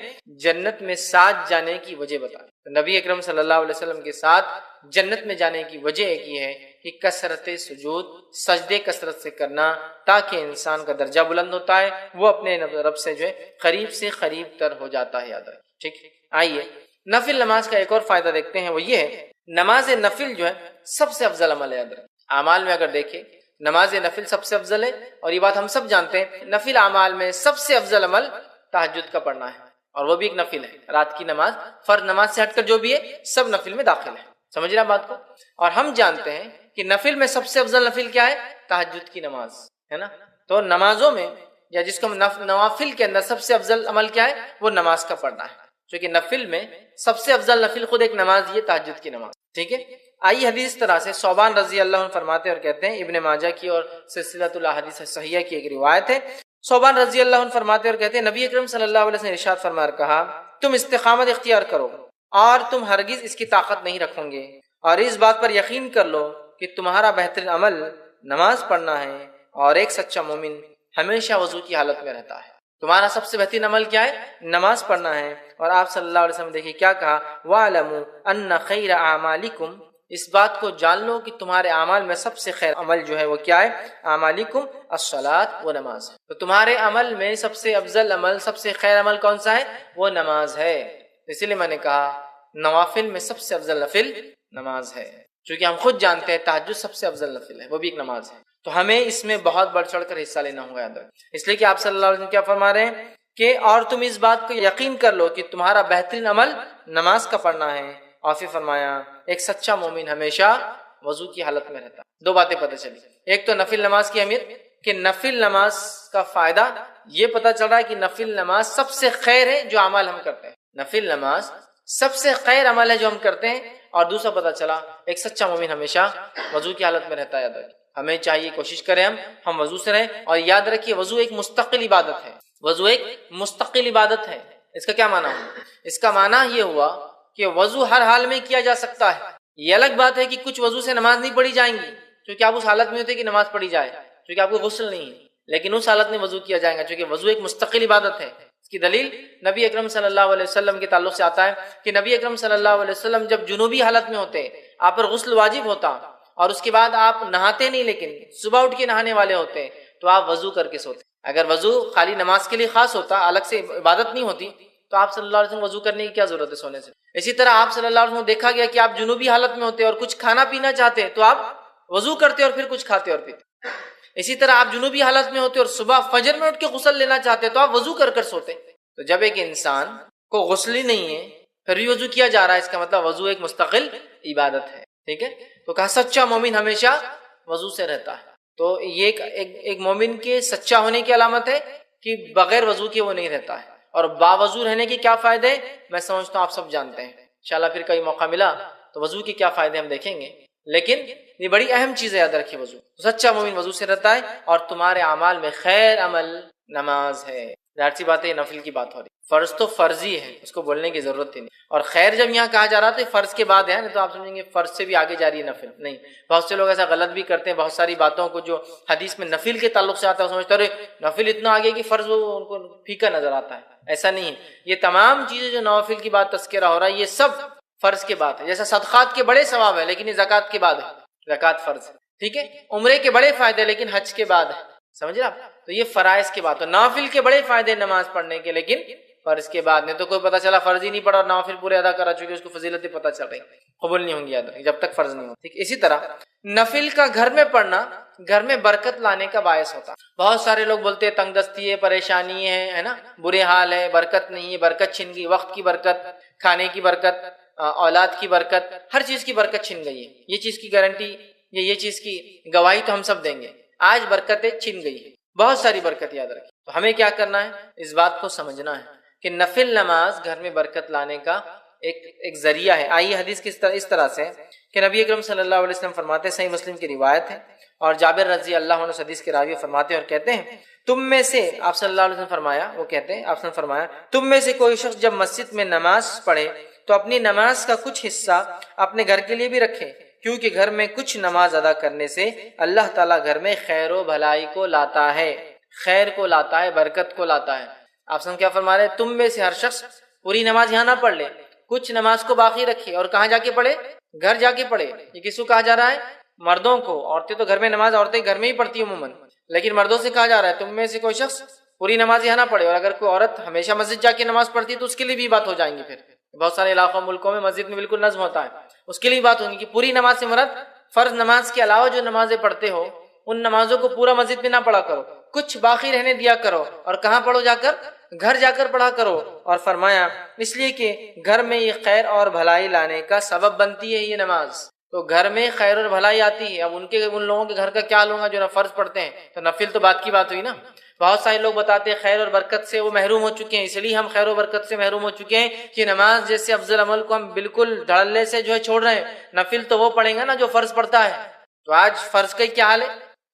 جنت میں ساتھ جانے کی وجہ بتائی۔ تو نبی اکرم صلی اللہ علیہ وسلم کے ساتھ جنت میں جانے کی وجہ ایک یہ ہے کہ کثرت سجود، سجدے کثرت سے کرنا، تاکہ انسان کا درجہ بلند ہوتا ہے، وہ اپنے رب سے جو ہے قریب سے قریب تر ہو جاتا ہے، یاد رکھیں، ٹھیک؟ آئیے نفل نماز کا ایک اور فائدہ دیکھتے ہیں، وہ یہ ہے نماز نفل جو ہے سب سے افضل عمل ہے۔ یاد رکھیں اعمال میں اگر دیکھیں نماز نفل سب سے افضل ہے، اور یہ بات ہم سب جانتے ہیں، نفل اعمال میں سب سے افضل عمل تہجد کا پڑھنا ہے، اور وہ بھی ایک نفل ہے، رات کی نماز فرض نماز سے ہٹ کر جو بھی ہے سب نفل میں داخل ہے، سمجھ رہے ہیں بات کو؟ اور ہم جانتے ہیں کہ نفل میں سب سے افضل نفل کیا ہے؟ تہجد کی نماز ہے نا۔ تو نمازوں میں یا جس کو نوافل کے اندر سب سے افضل عمل کیا ہے؟ وہ نماز کا پڑھنا ہے، چونکہ نفل میں سب سے افضل نفل خود ایک نماز یہ تہجد کی نماز، ٹھیک ہے؟ آئی حدیث اس طرح سے صوبان رضی اللہ عنہ فرماتے اور کہتے ہیں، ابن ماجہ کی اور سلسلۃ الاحادیث صحیحہ کی ایک روایت ہے، صوبان رضی اللہ عنہ فرماتے اور کہتے ہیں نبی اکرم صلی اللہ علیہ وسلم نے ارشاد فرما کہا تم استقامت اختیار کرو اور تم ہرگز اس کی طاقت نہیں رکھو گے، اور اس بات پر یقین کر لو کہ تمہارا بہترین عمل نماز پڑھنا ہے، اور ایک سچا مومن ہمیشہ وضو کی حالت میں رہتا ہے۔ تمہارا سب سے بہترین عمل کیا ہے؟ نماز پڑھنا ہے۔ اور آپ صلی اللہ علیہ وسلم دیکھیے کیا کہا، وَاعْلَمُوا أَنَّ خَيْرَ أَعْمَالِكُمْ، اس بات کو جان لو کہ تمہارے اعمال میں سب سے خیر عمل جو ہے وہ کیا ہے؟ اعمالکم الصلاۃ، وہ نماز ہے۔ تو تمہارے عمل میں سب سے افضل عمل، سب سے خیر عمل کون سا ہے؟ وہ نماز ہے۔ اسی لیے میں نے کہا نوافل میں سب سے افضل نفل نماز ہے، چونکہ ہم خود جانتے ہیں تہجد سب سے افضل نفل ہے، وہ بھی ایک نماز ہے۔ تو ہمیں اس میں بہت بڑھ چڑھ کر حصہ لینا ہوگا، یاد رکھیں، اس لیے کہ آپ صلی اللہ علیہ وسلم کیا فرما رہے ہیں کہ اور تم اس بات کو یقین کر لو کہ تمہارا بہترین عمل نماز کا پڑھنا ہے، اور پھر فرمایا ایک سچا مومن ہمیشہ وضو کی حالت میں رہتا۔ دو باتیں پتہ چلی، ایک تو نفل نماز کی اہمیت کہ نفل نماز کا فائدہ یہ پتہ چل رہا ہے کہ نفل نماز سب سے خیر ہے جو عمل ہم کرتے ہیں، نفل نماز سب سے خیر عمل ہے جو ہم کرتے ہیں۔ اور دوسرا پتہ چلا ایک سچا مومن ہمیشہ وضو کی حالت میں رہتا ہے۔ یاد رکھیں ہمیں چاہیے کوشش کریں ہم وضو سے رہیں، اور یاد رکھیے وضو ایک مستقل عبادت ہے، وضو ایک مستقل عبادت ہے۔ اس کا کیا معنی ہوا؟ اس کا معنی یہ ہوا کہ وضو ہر حال میں کیا جا سکتا ہے۔ یہ الگ بات ہے کہ کچھ وضو سے نماز نہیں پڑھی جائیں گی کیونکہ آپ اس حالت میں ہوتے کہ نماز پڑھی جائے، کیونکہ آپ کو غسل نہیں ہے، لیکن اس حالت میں وضو کیا جائے گا کیونکہ وضو ایک مستقل عبادت ہے۔ اس کی دلیل نبی اکرم صلی اللہ علیہ وسلم کے تعلق سے آتا ہے کہ نبی اکرم صلی اللہ علیہ وسلم جب جنوبی حالت میں ہوتے آپ پر غسل واجب ہوتا، اور اس کے بعد آپ نہاتے نہیں لیکن صبح اٹھ کے نہانے والے ہوتے، تو آپ وضو کر کے سوتے۔ اگر وضو خالی نماز کے لیے خاص ہوتا، الگ سے عبادت نہیں ہوتی، تو آپ صلی اللہ علیہ وسلم وضو کرنے کی کیا ضرورت ہے سونے سے؟ اسی طرح آپ صلی اللہ علیہ وسلم دیکھا گیا کہ آپ جنوبی حالت میں ہوتے اور کچھ کھانا پینا چاہتے تو آپ وضو کرتے اور پھر کچھ کھاتے اور پیتے۔ اسی طرح آپ جنوبی حالت میں ہوتے اور صبح فجر میں اٹھ کے غسل لینا چاہتے تو آپ وضو کر کر سوتے۔ تو جب ایک انسان کو غسل ہی نہیں ہے پھر بھی وضو کیا جا رہا ہے، اس کا مطلب وضو ایک مستقل عبادت ہے، ٹھیک ہے؟ تو کہا سچا مومن ہمیشہ وضو سے رہتا ہے۔ تو یہ ایک مومن کے سچا ہونے کی علامت ہے کہ بغیر وضو کے وہ نہیں رہتا ہے۔ اور باوضو رہنے کے کیا فائدے ہیں میں سمجھتا ہوں آپ سب جانتے ہیں، انشاءاللہ پھر کئی موقع ملا تو وضو کے کیا فائدے ہم دیکھیں گے۔ لیکن یہ بڑی اہم چیز ہے، یاد رکھیے وضو، سچا مومن وضو سے رہتا ہے اور تمہارے اعمال میں خیر عمل نماز ہے۔ ظاہر سی بات ہے، یہ نفل کی بات ہو رہی ہے، فرض تو فرض ہی ہے، اس کو بولنے کی ضرورت ہی نہیں، اور خیر جب یہاں کہا جا رہا تو یہ فرض کے بعد ہے نا، تو آپ سمجھیں گے فرض سے بھی آگے جا رہی ہے نفل، نہیں۔ بہت سے لوگ ایسا غلط بھی کرتے ہیں، بہت ساری باتوں کو جو حدیث میں نفل کے تعلق سے آتا ہے سمجھتے ہیں نفل اتنا آگے کہ فرض ان کو پھیکا نظر آتا ہے، ایسا نہیں ہے۔ یہ تمام چیزیں جو نوافل کی بات تذکرہ ہو رہا ہے یہ سب فرض کے بعد ہے، جیسا صدقات کے بڑے ثواب ہے لیکن یہ زکوٰۃ کے بعد ہے، زکوٰۃ فرض ہے، ٹھیک ہے، عمرے کے بڑے فائدے لیکن حج کے بعد ہے، سمجھ رہے آپ؟ تو یہ فرائض کے بعد، تو نوافل کے بڑے فائدے نماز پڑھنے کے لیکن فرض کے بعد، نہیں تو کوئی پتہ چلا فرض ہی نہیں پڑھا اور نوافل پورے ادا کرا چکے، اس کو فضیلتیں پتہ چل رہی، قبول نہیں ہوں گی، یاد رکھیں جب تک فرض نہیں ہو، ٹھیک۔ اسی طرح نفل کا گھر میں پڑھنا گھر میں برکت لانے کا باعث ہوتا ہے۔ بہت سارے لوگ بولتے ہیں تنگ دستی ہے، پریشانی ہے نا، برے حال ہے، برکت نہیں ہے، برکت چھن گئی، وقت کی برکت، کھانے کی برکت، اولاد کی برکت، ہر چیز کی برکت چھن گئی ہے، یہ چیز کی گارنٹی، یہ چیز کی گواہی تو ہم سب دیں گے، آج برکتیں چھن گئی ہے، بہت ساری برکت، یاد رکھیں۔ تو ہمیں کیا کرنا ہے، اس بات کو سمجھنا ہے کہ نفل نماز گھر میں برکت لانے کا ایک ذریعہ ہے۔ آئیے حدیث کی اس طرح سے کہ نبی اکرم صلی اللہ علیہ وسلم فرماتے ہیں، صحیح مسلم کی روایت ہے، اور جابر رضی اللہ عنہ حدیث کے راوی فرماتے ہیں اور کہتے ہیں، تم میں سے، آپ صلی اللہ علیہ وسلم فرمایا، وہ کہتے ہیں آپ نے فرمایا، تم میں سے کوئی شخص جب مسجد میں نماز پڑھے تو اپنی نماز کا کچھ حصہ اپنے گھر کے لیے بھی رکھے، کیونکہ گھر میں کچھ نماز ادا کرنے سے اللہ تعالیٰ گھر میں خیر و بھلائی کو لاتا ہے، خیر کو لاتا ہے، برکت کو لاتا ہے۔ آپ سے کیا فرما رہے ہیں، تم میں سے ہر شخص پوری نماز یہاں نہ پڑھ لے، کچھ نماز کو باقی رکھے، اور کہاں جا کے پڑھے، گھر جا کے پڑھے۔ یہ کس کو کہا جا رہا ہے، مردوں کو، عورتیں تو گھر میں نماز عورتیں گھر میں ہی پڑھتی ہیں عموماً، لیکن مردوں سے کہا جا رہا ہے تم میں سے کوئی شخص پوری نماز یہاں نہ پڑھے، اور اگر کوئی عورت ہمیشہ مسجد جا کے نماز پڑھتی ہے تو اس کے لیے بھی بات ہو جائیں گی، پھر بہت سارے علاقوں ملکوں میں مسجد میں بالکل نظم ہوتا ہے، اس کے لیے بات ہوگی کہ پوری نماز سے مراد فرض نماز کے علاوہ جو نمازیں پڑھتے ہو ان نمازوں کو پورا مسجد میں نہ پڑھا کرو، کچھ باقی رہنے دیا کرو، اور کہاں پڑھو، جا کر گھر جا کر پڑھا کرو۔ اور فرمایا اس لیے کہ گھر میں یہ خیر اور بھلائی لانے کا سبب بنتی ہے یہ نماز، تو گھر میں خیر اور بھلائی آتی ہے۔ اب ان لوگوں کے گھر کا کیا لوں گا جو نہ فرض پڑھتے ہیں، تو نفل تو بات کی بات ہوئی نا۔ بہت سارے لوگ بتاتے ہیں خیر اور برکت سے وہ محروم ہو چکے ہیں، اس لیے ہم خیر و برکت سے محروم ہو چکے ہیں کہ نماز جیسے افضل عمل کو ہم بالکل دھڑلے سے جو ہے چھوڑ رہے ہیں، نفل تو وہ پڑھیں گا نا جو فرض پڑھتا ہے۔ تو آج فرض کا کیا حال ہے،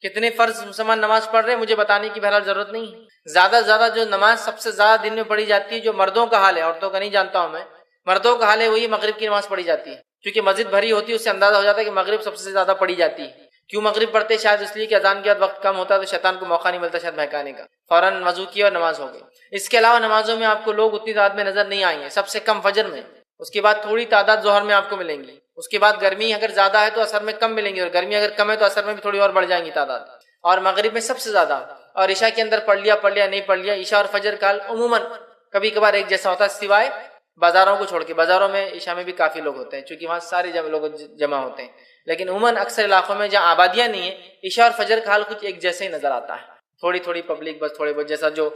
کتنے فرض مسلمان نماز پڑھ رہے ہیں، مجھے بتانے کی بہرحال ضرورت نہیں ہے۔ زیادہ سے زیادہ جو نماز سب سے زیادہ دن میں پڑھی جاتی ہے، جو مردوں کا حال ہے، عورتوں کا نہیں جانتا ہوں میں، مردوں کا حال ہے وہی مغرب کی نماز پڑھی جاتی ہے، کیونکہ مسجد بھری ہوتی ہے، اس سے اندازہ ہو جاتا ہے کہ مغرب سب سے زیادہ پڑھی جاتی ہے۔ کیوں مغرب پڑھتے؟ شاید اس لیے کہ اذان کے بعد وقت کم ہوتا ہے تو شیطان کو موقع نہیں ملتا شاید بہکانے کا، فوراً وضو کیا اور نماز ہو گئی۔ اس کے علاوہ نمازوں میں آپ کو لوگ اتنی تعداد میں نظر نہیں آئیں گے، سب سے کم فجر میں، اس کے بعد تھوڑی تعداد ظہر میں آپ کو ملیں گی، اس کے بعد گرمی اگر زیادہ ہے تو اثر میں کم ملیں گی، اور گرمی اگر کم ہے تو اثر میں بھی تھوڑی اور بڑھ جائیں گی تعداد، اور مغرب میں سب سے زیادہ، اور عشاء کے اندر پڑھ لیا نہیں پڑھ لیا۔ عشاء اور فجر کا عموماً کبھی کبھار ایک جیسا ہوتا ہے، سوائے بازاروں کو چھوڑ کے، بازاروں میں عشاء میں بھی کافی لوگ ہوتے ہیں چونکہ وہاں سارے لوگ جمع ہوتے ہیں، لیکن عموماً اکثر علاقوں میں جہاں آبادیاں نہیں ہیں عشاء اور فجر کا حال کچھ ایک جیسے ہی نظر آتا ہے، تھوڑی تھوڑی پبلک، بس تھوڑے بہت، جیسا جو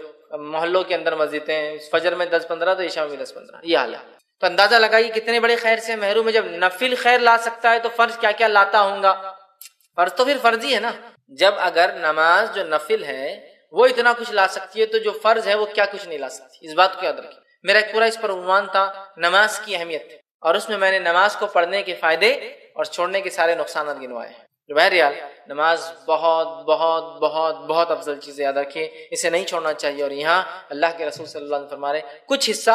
محلوں کے اندر مسجدیں ہیں، فجر میں 10-15 تو عشاء میں 10-15، یہ حال ہے۔ تو اندازہ لگائیے کتنے بڑے خیر سے محروم ہے۔ جب نفل خیر لا سکتا ہے تو فرض کیا کیا لاتا ہوں گا، فرض تو پھر فرض ہی ہے نا۔ جب اگر نماز جو نفل ہے وہ اتنا کچھ لا سکتی ہے تو جو فرض ہے وہ کیا کچھ نہیں لا سکتی، اس بات کو یاد رکھیں۔ میرا ایک پورا اس پر عنوان تھا نماز کی اہمیت، اور اس میں میں نے نماز کو پڑھنے کے فائدے اور چھوڑنے کے سارے نقصانات گنوائے ہیں۔ بہرحال نماز بہت بہت بہت بہت افضل چیز ہے، یاد رکھیے اسے نہیں چھوڑنا چاہیے۔ اور یہاں اللہ کے رسول صلی اللہ علیہ وسلم فرما رہے ہیں کچھ حصہ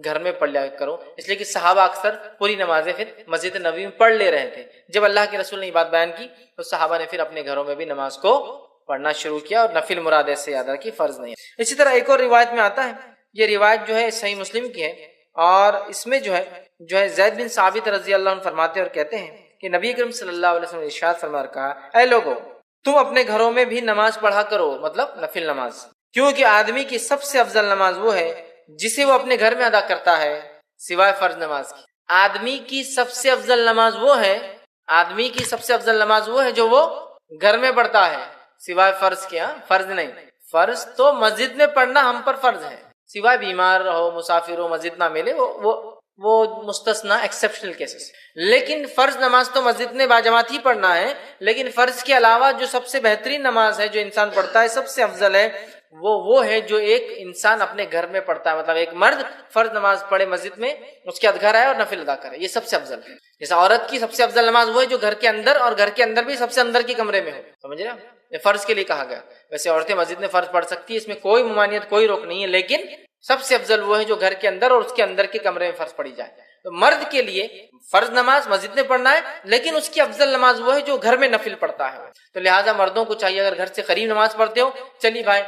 گھر میں پڑھ لیا کرو، اس لیے کہ صحابہ اکثر پوری نمازیں پھر مسجد نبوی میں پڑھ لے رہے تھے۔ جب اللہ کے رسول نے یہ بات بیان کی تو صحابہ نے پھر اپنے گھروں میں بھی نماز کو پڑھنا شروع کیا، اور نفل مراد سے یاد رکھیے فرض نہیں ہے۔ اسی طرح ایک اور روایت میں آتا ہے، یہ روایت جو ہے صحیح مسلم کی ہے، اور اس میں جو ہے زید بن ثابت رضی اللہ عنہ فرماتے اور کہتے ہیں کہ نبی کریم صلی اللہ علیہ وسلم نے ارشاد فرما کہا، اے لوگو تم اپنے گھروں میں بھی نماز پڑھا کرو، مطلب نفل نماز، کیونکہ آدمی کی سب سے افضل نماز وہ ہے جسے وہ اپنے گھر میں ادا کرتا ہے سوائے فرض نماز کی۔ آدمی کی سب سے افضل نماز وہ ہے، آدمی کی سب سے افضل نماز وہ ہے جو وہ گھر میں پڑھتا ہے سوائے فرض کے۔ فرض نہیں، فرض تو مسجد میں پڑھنا ہم پر فرض ہے، سوائے بیمار ہو، مسافر ہو، مسجد نہ ملے، وہ مستثنا ایکسیپشنل کیسز، لیکن فرض نماز تو مسجد میں باجماعت ہی پڑھنا ہے۔ لیکن فرض کے علاوہ جو سب سے بہترین نماز ہے جو انسان پڑھتا ہے، سب سے افضل ہے، وہ ہے جو ایک انسان اپنے گھر میں پڑھتا ہے، مطلب ایک مرد فرض نماز پڑھے مسجد میں، اس کے بعد گھر آئے اور نفل ادا کرے، یہ سب سے افضل ہے۔ جیسا عورت کی سب سے افضل نماز وہ ہے جو گھر کے اندر، اور گھر کے اندر بھی سب سے اندر کے کمرے میں ہو، سمجھ رہے ہیں؟ یہ فرض کے لیے کہا گیا۔ ویسے عورتیں مسجد میں فرض پڑھ سکتی ہے، اس میں کوئی ممانعت، کوئی روک نہیں ہے، لیکن سب سے افضل وہ ہے جو گھر کے اندر اور اس کے اندر کے کمرے میں فرض پڑھی جائے۔ تو مرد کے لیے فرض نماز مسجد میں پڑھنا ہے، لیکن اس کی افضل نماز وہ ہے جو گھر میں نفل پڑھتا ہے۔ تو لہٰذا مردوں کو چاہیے، اگر گھر سے قریب نماز پڑھتے ہو، چلیے بھائی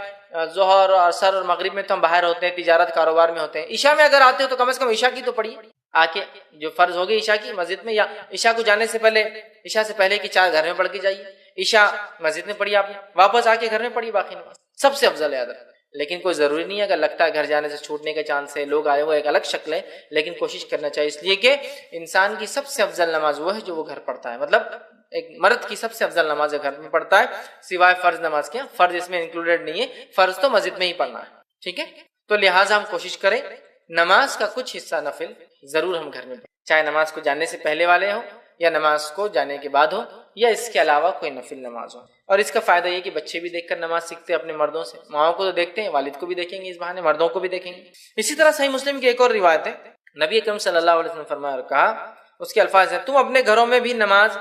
ظہر اور عصر اور مغرب میں تو ہم باہر ہوتے ہیں، تجارت کاروبار میں ہوتے ہیں، عشاء میں اگر آتے ہو تو کم از کم عشاء کی تو پڑھیے، آ کے جو فرض ہوگی عشاء کی مسجد میں، یا عشاء کو جانے سے پہلے، عشاء سے پہلے کی 4 گھر میں پڑھ کے جائیے، عشاء مسجد میں پڑھی آپ نے، واپس آ کے گھر میں پڑھی باقی نماز، سب سے افضل ہے۔ لیکن کوئی ضروری نہیں ہے، اگر لگتا ہے گھر جانے سے چھوٹنے کا چانس ہے، لوگ آئے ہوئے، ایک الگ شکل ہے، لیکن کوشش کرنا چاہیے، اس لیے کہ انسان کی سب سے افضل نماز وہ ہے جو وہ گھر پڑھتا ہے، مطلب ایک مرد کی سب سے افضل نماز گھر میں پڑھتا ہے، سوائے فرض نماز کے، فرض اس میں انکلوڈیڈ نہیں ہے، فرض تو مسجد میں ہی پڑھنا ہے، ٹھیک ہے؟ تو لہٰذا ہم کوشش کریں نماز کا کچھ حصہ نفل ضرور ہم گھر میں پڑھیں، چاہے نماز کو جانے سے پہلے والے ہوں یا نماز کو جانے کے بعد ہو، یا اس کے علاوہ کوئی نفل نماز ہو۔ اور اس کا فائدہ یہ کہ بچے بھی دیکھ کر نماز سیکھتے ہیں اپنے مردوں سے، ماؤں کو تو دیکھتے ہیں، والد کو بھی دیکھیں گے، اس بہانے مردوں کو بھی دیکھیں گے۔ اسی طرح صحیح مسلم کی ایک اور روایت ہے، نبی اکرم صلی اللہ علیہ وسلم نے فرمایا اور کہا، اس کے الفاظ ہیں، تم اپنے گھروں میں بھی نماز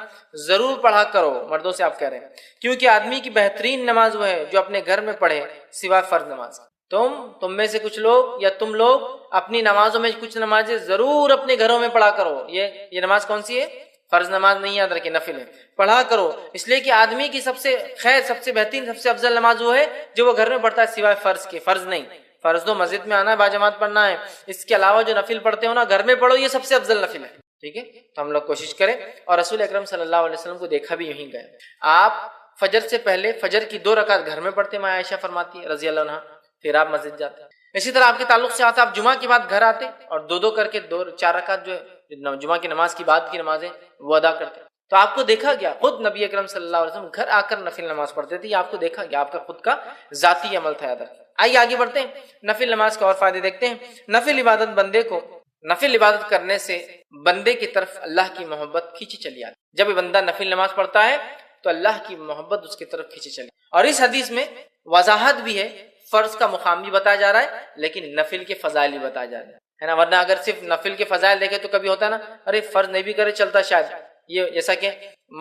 ضرور پڑھا کرو، مردوں سے آپ کہہ رہے ہیں، کیونکہ آدمی کی بہترین نماز وہ ہے جو اپنے گھر میں پڑھے سوائے فرض نماز۔ تم میں سے کچھ لوگ یا تم لوگ اپنی نمازوں میں کچھ نمازیں ضرور اپنے گھروں میں پڑھا کرو۔ یہ نماز کون سی ہے؟ فرض نماز نہیں، یاد رکھیں نفل ہے، پڑھا کرو، اس لیے کہ آدمی کی سب سے خیر، سب سے بہترین، سب سے افضل نماز وہ ہے جو وہ گھر میں پڑھتا ہے سوائے فرض کے۔ فرض نہیں، فرض تو مسجد میں آنا ہے، باجماعت پڑھنا ہے، اس کے علاوہ جو نفل پڑھتے ہو نا گھر میں پڑھو، یہ سب سے افضل نفل ہے، ٹھیک ہے؟ تو ہم لوگ کوشش کریں، اور رسول اکرم صلی اللہ علیہ وسلم کو دیکھا بھی یوں گئے، آپ فجر سے پہلے فجر کی 2 رکعت گھر میں پڑھتے، ماں عائشہ فرماتی ہے رضی اللہ عنہا، پھر آپ مسجد جاتے۔ اسی طرح آپ کے تعلق سے آتا، آپ جمعہ کے بعد گھر آتے اور 2 کر کے 4 رکعت جو ہے جمعہ کی نماز کی بعد کی نمازیں وہ ادا کرتے۔ تو آپ کو دیکھا گیا، خود نبی اکرم صلی اللہ علیہ وسلم گھر آ کر نفل نماز پڑھتے تھے، یہ آپ کو دیکھا گیا، آپ کا خود کا ذاتی عمل تھا۔ یاد رکھیں، آئیے آگے بڑھتے ہیں، نفل نماز کے اور فائدے دیکھتے ہیں۔ نفل عبادت بندے کو، نفل عبادت کرنے سے بندے کی طرف اللہ کی محبت کھینچی چلی آتی۔ جب بندہ نفل نماز پڑھتا ہے تو اللہ کی محبت اس کی طرف کھینچی چلی، اور اس حدیث میں وضاحت بھی ہے، فرض کا مقام بھی بتایا جا رہا ہے، لیکن نفل کے فضائل بھی بتایا جا رہا ہے نا، ورنہ اگر صرف نفل کے فضائل دیکھے تو کبھی ہوتا ہے نا، ارے فرض نہیں بھی کرے چلتا شاید، یہ جیسا کہ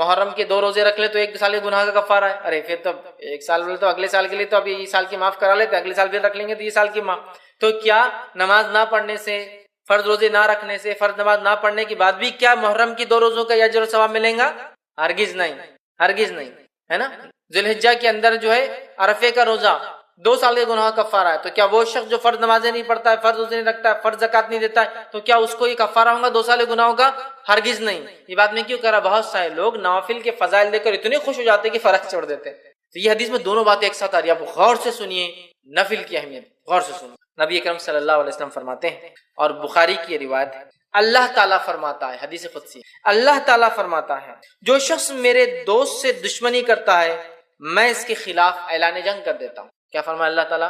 محرم کے 2 روزے رکھ لے تو 1 سال کے گناہ کا کفارہ ہے، ارے پھر تو 1 سال بولے تو اگلے سال کے لیے تو اب یہ سال کی معاف کرا لیتے، اگلے سال پھر رکھ لیں گے تو یہ سال کی معاف۔ تو کیا نماز نہ پڑھنے سے، فرض روزے نہ رکھنے سے، فرض نماز نہ پڑھنے کے بعد بھی کیا محرم کی 2 روزوں کا اجر و ثواب ملیں گا؟ ہرگز نہیں، ہرگز نہیں، ہے نا؟ ذی الحجہ کے اندر جو ہے عرفے کا روزہ 2 سال کے گناہ کا کفارہ ہے، تو کیا وہ شخص جو فرض نمازیں نہیں پڑھتا ہے، فرض روزے نہیں رکھتا ہے، فرض زکات نہیں دیتا ہے، تو کیا اس کو یہ کفارہ ہوگا 2 سال کے گناہوں کا؟ ہرگز نہیں۔ یہ بات میں کیوں کہہ رہا، بہت سارے لوگ نوافل کے فضائل دیکھ کر اتنے خوش ہو جاتے ہیں کہ فرض چھوڑ دیتے ہیں۔ تو یہ حدیث میں دونوں باتیں ایک ساتھ آ رہی ہیں، آپ غور سے سنیے نفل کی اہمیت، غور سے سنیے۔ نبی اکرم صلی اللہ علیہ وسلم فرماتے ہیں، اور بخاری کی یہ روایت ہے، اللہ تعالیٰ فرماتا ہے، حدیث قدسی، اللہ تعالیٰ فرماتا ہے، جو شخص میرے دوست سے دشمنی کرتا ہے میں اس کے خلاف اعلان جنگ کر دیتا ہوں۔ کیا فرمایا اللہ تعالیٰ؟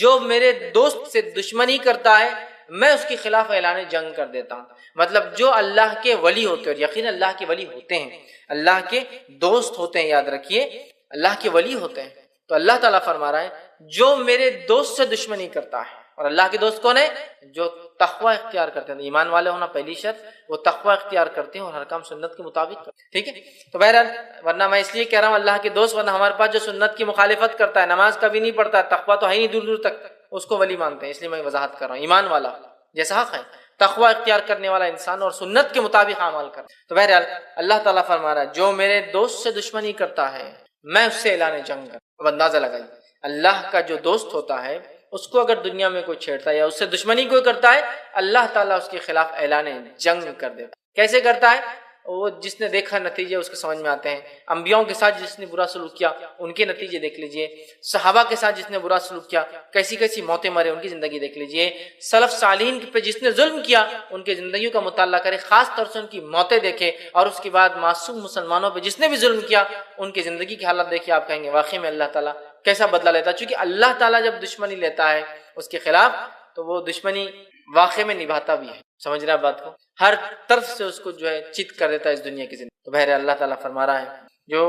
جو میرے دوست سے دشمنی کرتا ہے میں اس کے خلاف اعلان جنگ کر دیتا ہوں۔ مطلب جو اللہ کے ولی ہوتے ہیں، اور یقین اللہ کے ولی ہوتے ہیں، اللہ کے دوست ہوتے ہیں، یاد رکھیے اللہ کے ولی ہوتے ہیں، تو اللہ تعالیٰ فرما رہا ہے جو میرے دوست سے دشمنی کرتا ہے، اور اللہ کے دوست کون ہے؟ جو تقوی اختیار کرتے ہیں، ایمان والے ہونا پہلی شرط، وہ تقوی اختیار کرتے ہیں اور ہر کام سنت کے مطابق کرتے ہیں، ٹھیک ہے؟ تو بہرحال ورنہ میں اس لیے کہہ رہا ہوں اللہ کے دوست، ورنہ ہمارے پاس جو سنت کی مخالفت کرتا ہے، نماز کبھی نہیں پڑھتا ہے، تقوی تو ہے ہی نہیں دور دور تک، اس کو ولی مانتے ہیں، اس لیے میں وضاحت کر رہا ہوں، ایمان والا جیسا حق ہے، تقوی اختیار کرنے والا انسان اور سنت کے مطابق عمل کر۔ تو بہرحال اللہ تعالیٰ فرما رہا ہے جو میرے دوست سے دشمنی کرتا ہے میں اس سے اعلان جنگ کروں۔ اب اندازہ لگائیے، اللہ کا جو دوست ہوتا ہے اس کو اگر دنیا میں کوئی چھیڑتا ہے یا اس سے دشمنی کوئی کرتا ہے، اللہ تعالیٰ اس کے خلاف اعلان جنگ کر دیتا ہے۔ کیسے کرتا ہے؟ وہ جس نے دیکھا نتیجے اس کے سمجھ میں آتے ہیں، انبیاؤں کے ساتھ جس نے برا سلوک کیا ان کے نتیجے دیکھ لیجئے، صحابہ کے ساتھ جس نے برا سلوک کیا کیسی کیسی موتیں مرے ان کی زندگی دیکھ لیجئے، سلف صالحین پہ جس نے ظلم کیا ان کی زندگیوں کا مطالعہ کرے، خاص طور سے ان کی موتیں دیکھے، اور اس کے بعد معصوم مسلمانوں پہ جس نے بھی ظلم کیا ان کی زندگی کی حالت دیکھے، آپ کہیں گے واقعی میں اللہ تعالیٰ کیسا بدلہ لیتا ہے۔ چونکہ اللہ تعالیٰ جب دشمنی لیتا ہے اس کے خلاف تو وہ دشمنی واقع میں نبھاتا بھی ہے، سمجھ رہے ہیں بات کو، ہر طرف سے اس کو جو ہے چت کر دیتا ہے اس دنیا کی زندگی۔ تو بہرحال اللہ تعالیٰ فرما رہا ہے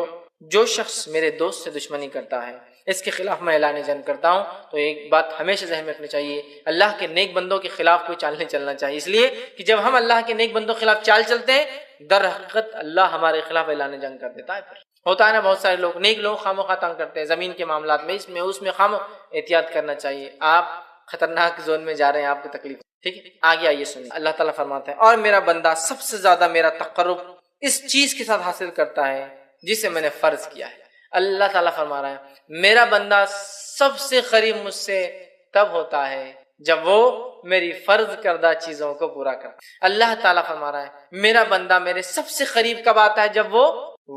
جو شخص میرے دوست سے دشمنی کرتا ہے اس کے خلاف میں اعلان جنگ کرتا ہوں. تو ایک بات ہمیشہ ذہن میں رکھنی چاہیے، اللہ کے نیک بندوں کے خلاف کوئی چال نہیں چلنا چاہیے، اس لیے کہ جب ہم اللہ کے نیک بندوں کے خلاف چال چلتے ہیں در حقیقت اللہ ہمارے خلاف اعلان جنگ کر دیتا ہے. پھر ہوتا ہے نا، بہت سارے لوگ نیک لوگ خواہ تنگ کرتے ہیں زمین کے معاملات میں، اس میں احتیاط کرنا چاہیے. آپ خطرناک زون میں جا رہے ہیں، آپ کو تکلیف. ٹھیک ہے، آگے آئیے سنیے. اللہ تعالیٰ فرماتے ہیں اور میرا بندہ سب سے زیادہ میرا تقرب اس چیز کے ساتھ حاصل کرتا ہے جسے میں نے فرض کیا ہے. اللہ تعالیٰ فرما رہا ہے میرا بندہ سب سے قریب مجھ سے تب ہوتا ہے جب وہ میری فرض کردہ چیزوں کو پورا کرتا ہے. اللہ تعالیٰ فرما رہا ہے میرا بندہ میرے سب سے قریب کب آتا ہے؟ جب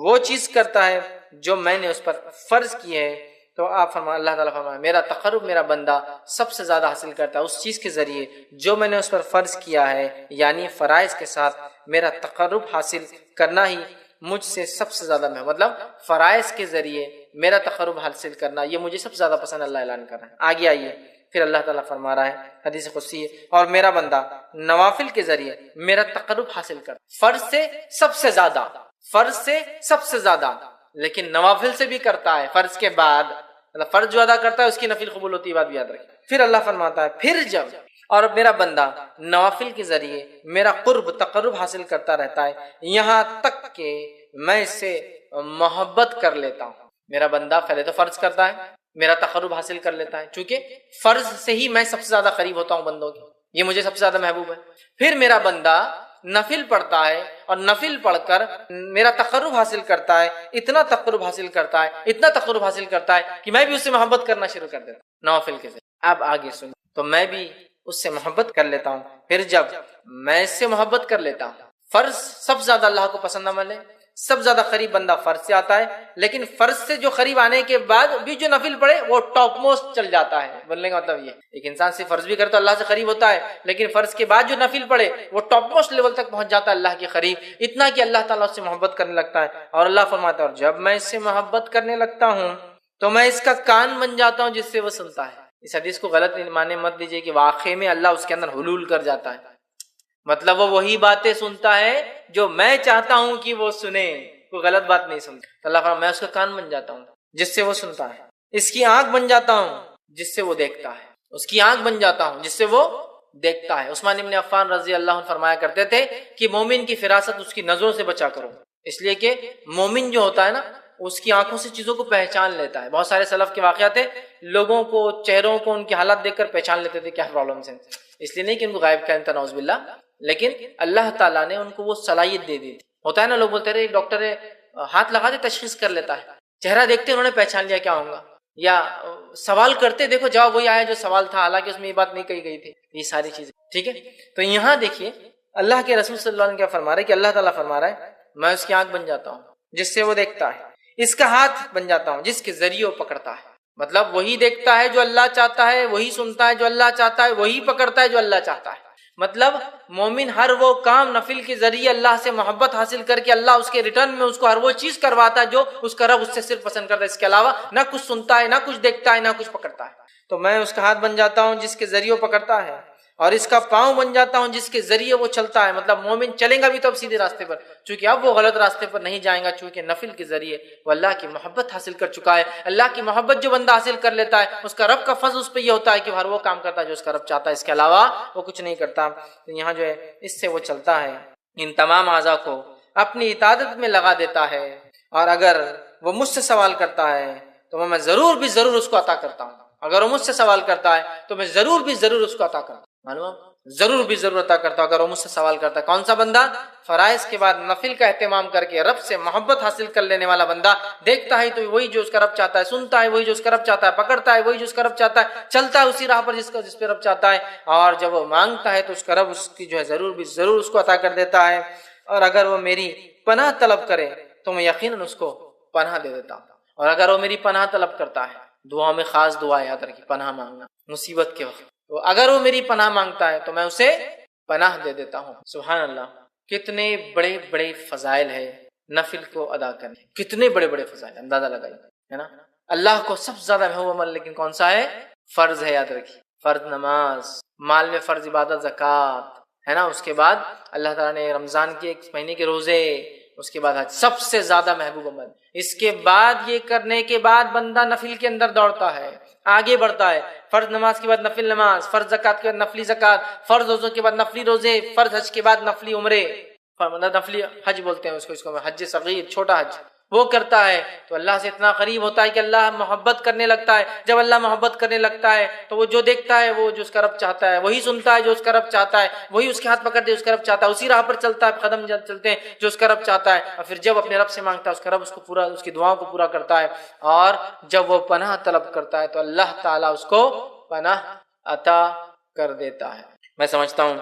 وہ چیز کرتا ہے جو میں نے اس پر فرض کی ہے. تو آپ اللہ تعالیٰ فرمایا میرا تقرب میرا بندہ سب سے زیادہ حاصل کرتا ہے اس چیز کے ذریعے جو میں نے اس پر فرض کیا ہے، یعنی فرائض کے ساتھ میرا تقرب حاصل کرنا ہی مجھ سے سب سے زیادہ میں، مطلب فرائض کے ذریعے میرا تقرب حاصل کرنا یہ مجھے سب سے زیادہ پسند اللہ اعلان کر رہا ہے. آگے آئیے پھر اللہ تعالیٰ فرما رہا ہے حدیث قدسی ہے اور میرا بندہ نوافل کے ذریعے میرا تقرب حاصل کرتا، فرض سے سب سے زیادہ، فرض سے سب سے زیادہ، لیکن نوافل سے بھی کرتا ہے. فرض کے بعد مطلب فرض جو ادا کرتا ہے اس کی نفل قبول ہوتی ہے، بات بھی یاد رکھیں. پھر اللہ فرماتا ہے پھر جب اور میرا بندہ نوافل کے ذریعے میرا تقرب حاصل کرتا رہتا ہے یہاں تک کہ میں اس سے محبت کر لیتا ہوں. میرا بندہ پہلے تو فرض کرتا ہے، میرا تقرب حاصل کر لیتا ہے، چونکہ فرض سے ہی میں سب سے زیادہ قریب ہوتا ہوں بندوں کے، یہ مجھے سب سے زیادہ محبوب ہے. پھر میرا بندہ نفل پڑھتا ہے اور نفل پڑھ کر میرا تقرب حاصل کرتا ہے، اتنا تقرب حاصل کرتا ہے کہ میں بھی اس سے محبت کرنا شروع کر دیتا ہوں نوافل کے ذریعے. اب آگے سنیں تو میں بھی اس سے محبت کر لیتا ہوں. پھر جب میں اس سے محبت کر لیتا ہوں، فرض سب سے زیادہ اللہ کو پسند عمل ہے، سب زیادہ قریب بندہ فرض سے آتا ہے، لیکن فرض سے جو قریب آنے کے بعد بھی جو نفل پڑھے وہ ٹاپ موسٹ چل جاتا ہے. بولنے کا مطلب یہ ایک انسان سے فرض بھی کرے تو اللہ سے قریب ہوتا ہے، لیکن فرض کے بعد جو نفل پڑھے وہ ٹاپ موسٹ لیول تک پہنچ جاتا ہے اللہ کے قریب، اتنا کہ اللہ تعالیٰ اس سے محبت کرنے لگتا ہے. اور اللہ فرماتا ہے اور جب میں اس سے محبت کرنے لگتا ہوں تو میں اس کا کان بن جاتا ہوں جس سے وہ سنتا ہے. اس حدیث کو غلط معنی مت دیجیے کہ واقعے میں اللہ اس کے اندر حلول کر جاتا ہے، مطلب وہ وہی باتیں سنتا ہے جو میں چاہتا ہوں کہ وہ سنے، کوئی غلط بات نہیں سنتا. تو اللہ فرماتا ہے میں اس کا کان بن جاتا ہوں جس سے وہ سنتا ہے، اس کی آنکھ بن جاتا ہوں جس سے وہ دیکھتا ہے، اس کی آنکھ بن جاتا ہوں جس سے وہ دیکھتا ہے. عثمان بن عفان رضی اللہ عنہ فرمایا کرتے تھے کہ مومن کی فراست اس کی نظروں سے بچا کرو، اس لیے کہ مومن جو ہوتا ہے نا اس کی آنکھوں سے چیزوں کو پہچان لیتا ہے. بہت سارے سلف کے واقعات ہیں، لوگوں کو چہروں کو ان کی حالت دیکھ کر پہچان لیتے تھے کیا پرابلمس ہیں، اس لیے نہیں کہ ان کو غائب کیا نعوذ باللہ، لیکن اللہ تعالیٰ نے ان کو وہ صلاحیت دے دی تھی. ہوتا ہے نا لوگ بولتے رہے ڈاکٹر ہاتھ لگا دے تشخیص کر لیتا ہے، چہرہ دیکھتے انہوں نے پہچان لیا کیا ہوگا، یا سوال کرتے دیکھو جواب وہی آیا جو سوال تھا حالانکہ اس میں یہ بات نہیں کہی گئی تھی. یہ ساری چیزیں ٹھیک ہے. تو یہاں دیکھیے اللہ کے رسول صلی اللہ علیہ وسلم کیا فرما رہے ہیں کہ اللہ تعالیٰ فرما رہا ہے میں اس کی آنکھ بن جاتا ہوں جس سے وہ دیکھتا ہے، اس کا ہاتھ بن جاتا ہوں جس کے ذریعے وہ پکڑتا ہے. مطلب وہی دیکھتا ہے جو اللہ چاہتا ہے، وہی سنتا ہے جو اللہ چاہتا ہے، وہی پکڑتا ہے جو اللہ چاہتا ہے. مطلب مومن ہر وہ کام نفل کے ذریعے اللہ سے محبت حاصل کر کے اللہ اس کے ریٹرن میں اس کو ہر وہ چیز کرواتا ہے جو اس کا رب اس سے صرف پسند کرتا ہے، اس کے علاوہ نہ کچھ سنتا ہے، نہ کچھ دیکھتا ہے، نہ کچھ پکڑتا ہے. تو میں اس کا ہاتھ بن جاتا ہوں جس کے ذریعے وہ پکڑتا ہے، اور اس کا پاؤں بن جاتا ہوں جس کے ذریعے وہ چلتا ہے. مطلب مومن چلیں گا بھی تو اب سیدھے راستے پر، چونکہ اب وہ غلط راستے پر نہیں جائیں گا، چونکہ نفل کے ذریعے وہ اللہ کی محبت حاصل کر چکا ہے. اللہ کی محبت جو بندہ حاصل کر لیتا ہے اس کا رب کا فضل اس پہ یہ ہوتا ہے کہ ہر وہ کام کرتا ہے جو اس کا رب چاہتا ہے، اس کے علاوہ وہ کچھ نہیں کرتا. تو یہاں جو ہے اس سے وہ چلتا ہے، ان تمام اعضاء کو اپنی اطاعت میں لگا دیتا ہے، اور اگر وہ مجھ سے سوال کرتا ہے تو میں ضرور بھی ضرور اس کو عطا کرتا ہوں. اگر وہ مجھ سے سوال کرتا ہے تو میں ضرور بھی ضرور اس کو عطا کرتا ہوں. معلوم ضرور بھی ضرور عطا کرتا ہوں اگر وہ مجھ سے سوال کرتا ہے. کون سا بندہ؟ فرائض کے بعد نفل کا اہتمام کر کے رب سے محبت حاصل کر لینے والا بندہ. دیکھتا ہے تو وہی جو اس کا رب چاہتا ہے، سنتا ہے وہی جو اس کا رب چاہتا ہے، پکڑتا ہے وہی جو اس کا رب چاہتا ہے، چلتا ہے اسی راہ پر جس پہ رب چاہتا ہے، اور جب وہ مانگتا ہے تو اس کا رب اس کی جو ہے ضرور بھی ضرور اس کو عطا کر دیتا ہے. اور اگر وہ میری پناہ طلب کرے تو میں یقیناً اس کو پناہ دے دیتا ہوں. اور اگر وہ میری پناہ طلب کرتا ہے، دعا میں خاص دعا یاد رکھیے، پناہ مانگنا مصیبت کے وقت، تو اگر وہ میری پناہ مانگتا ہے تو میں اسے پناہ دے دیتا ہوں. سبحان اللہ، کتنے بڑے بڑے فضائل ہے نفل کو ادا کرنے، کتنے بڑے بڑے فضائل، اندازہ لگائیے، ہے نا. اللہ کو سب سے زیادہ محبوب عمل لیکن کون سا ہے؟ فرض ہے. یاد رکھیے، فرض نماز، مال میں فرض عبادت زکوٰۃ، ہے نا. اس کے بعد اللہ تعالیٰ نے رمضان کے ایک مہینے کے روزے، اس کے بعد حج سب سے زیادہ محبوب عمل. اس کے بعد یہ کرنے کے بعد بندہ نفل کے اندر دوڑتا ہے، آگے بڑھتا ہے. فرض نماز کے بعد نفل نماز، فرض زکوٰۃ کے بعد نفلی زکوٰۃ، فرض روزوں کے بعد نفلی روزے، فرض حج کے بعد نفلی عمرے، نفلی حج بولتے ہیں اس کو حج صغیر، چھوٹا حج، وہ کرتا ہے تو اللہ سے اتنا قریب ہوتا ہے کہ اللہ محبت کرنے لگتا ہے. جب اللہ محبت کرنے لگتا ہے تو وہ جو دیکھتا ہے وہ جو اس کا رب چاہتا ہے، وہی سنتا ہے جو اس کا رب چاہتا ہے، وہی اس کے ہاتھ پکڑتے اس کا رب چاہتا ہے، اسی راہ پر چلتا ہے، قدم چلتے ہیں جو اس کا رب چاہتا ہے. اور پھر جب اپنے رب سے مانگتا ہے اس کا رب اس کو پورا، اس کی دعاؤں کو پورا کرتا ہے. اور جب وہ پناہ طلب کرتا ہے تو اللہ تعالیٰ اس کو پناہ عطا کر دیتا ہے. میں سمجھتا ہوں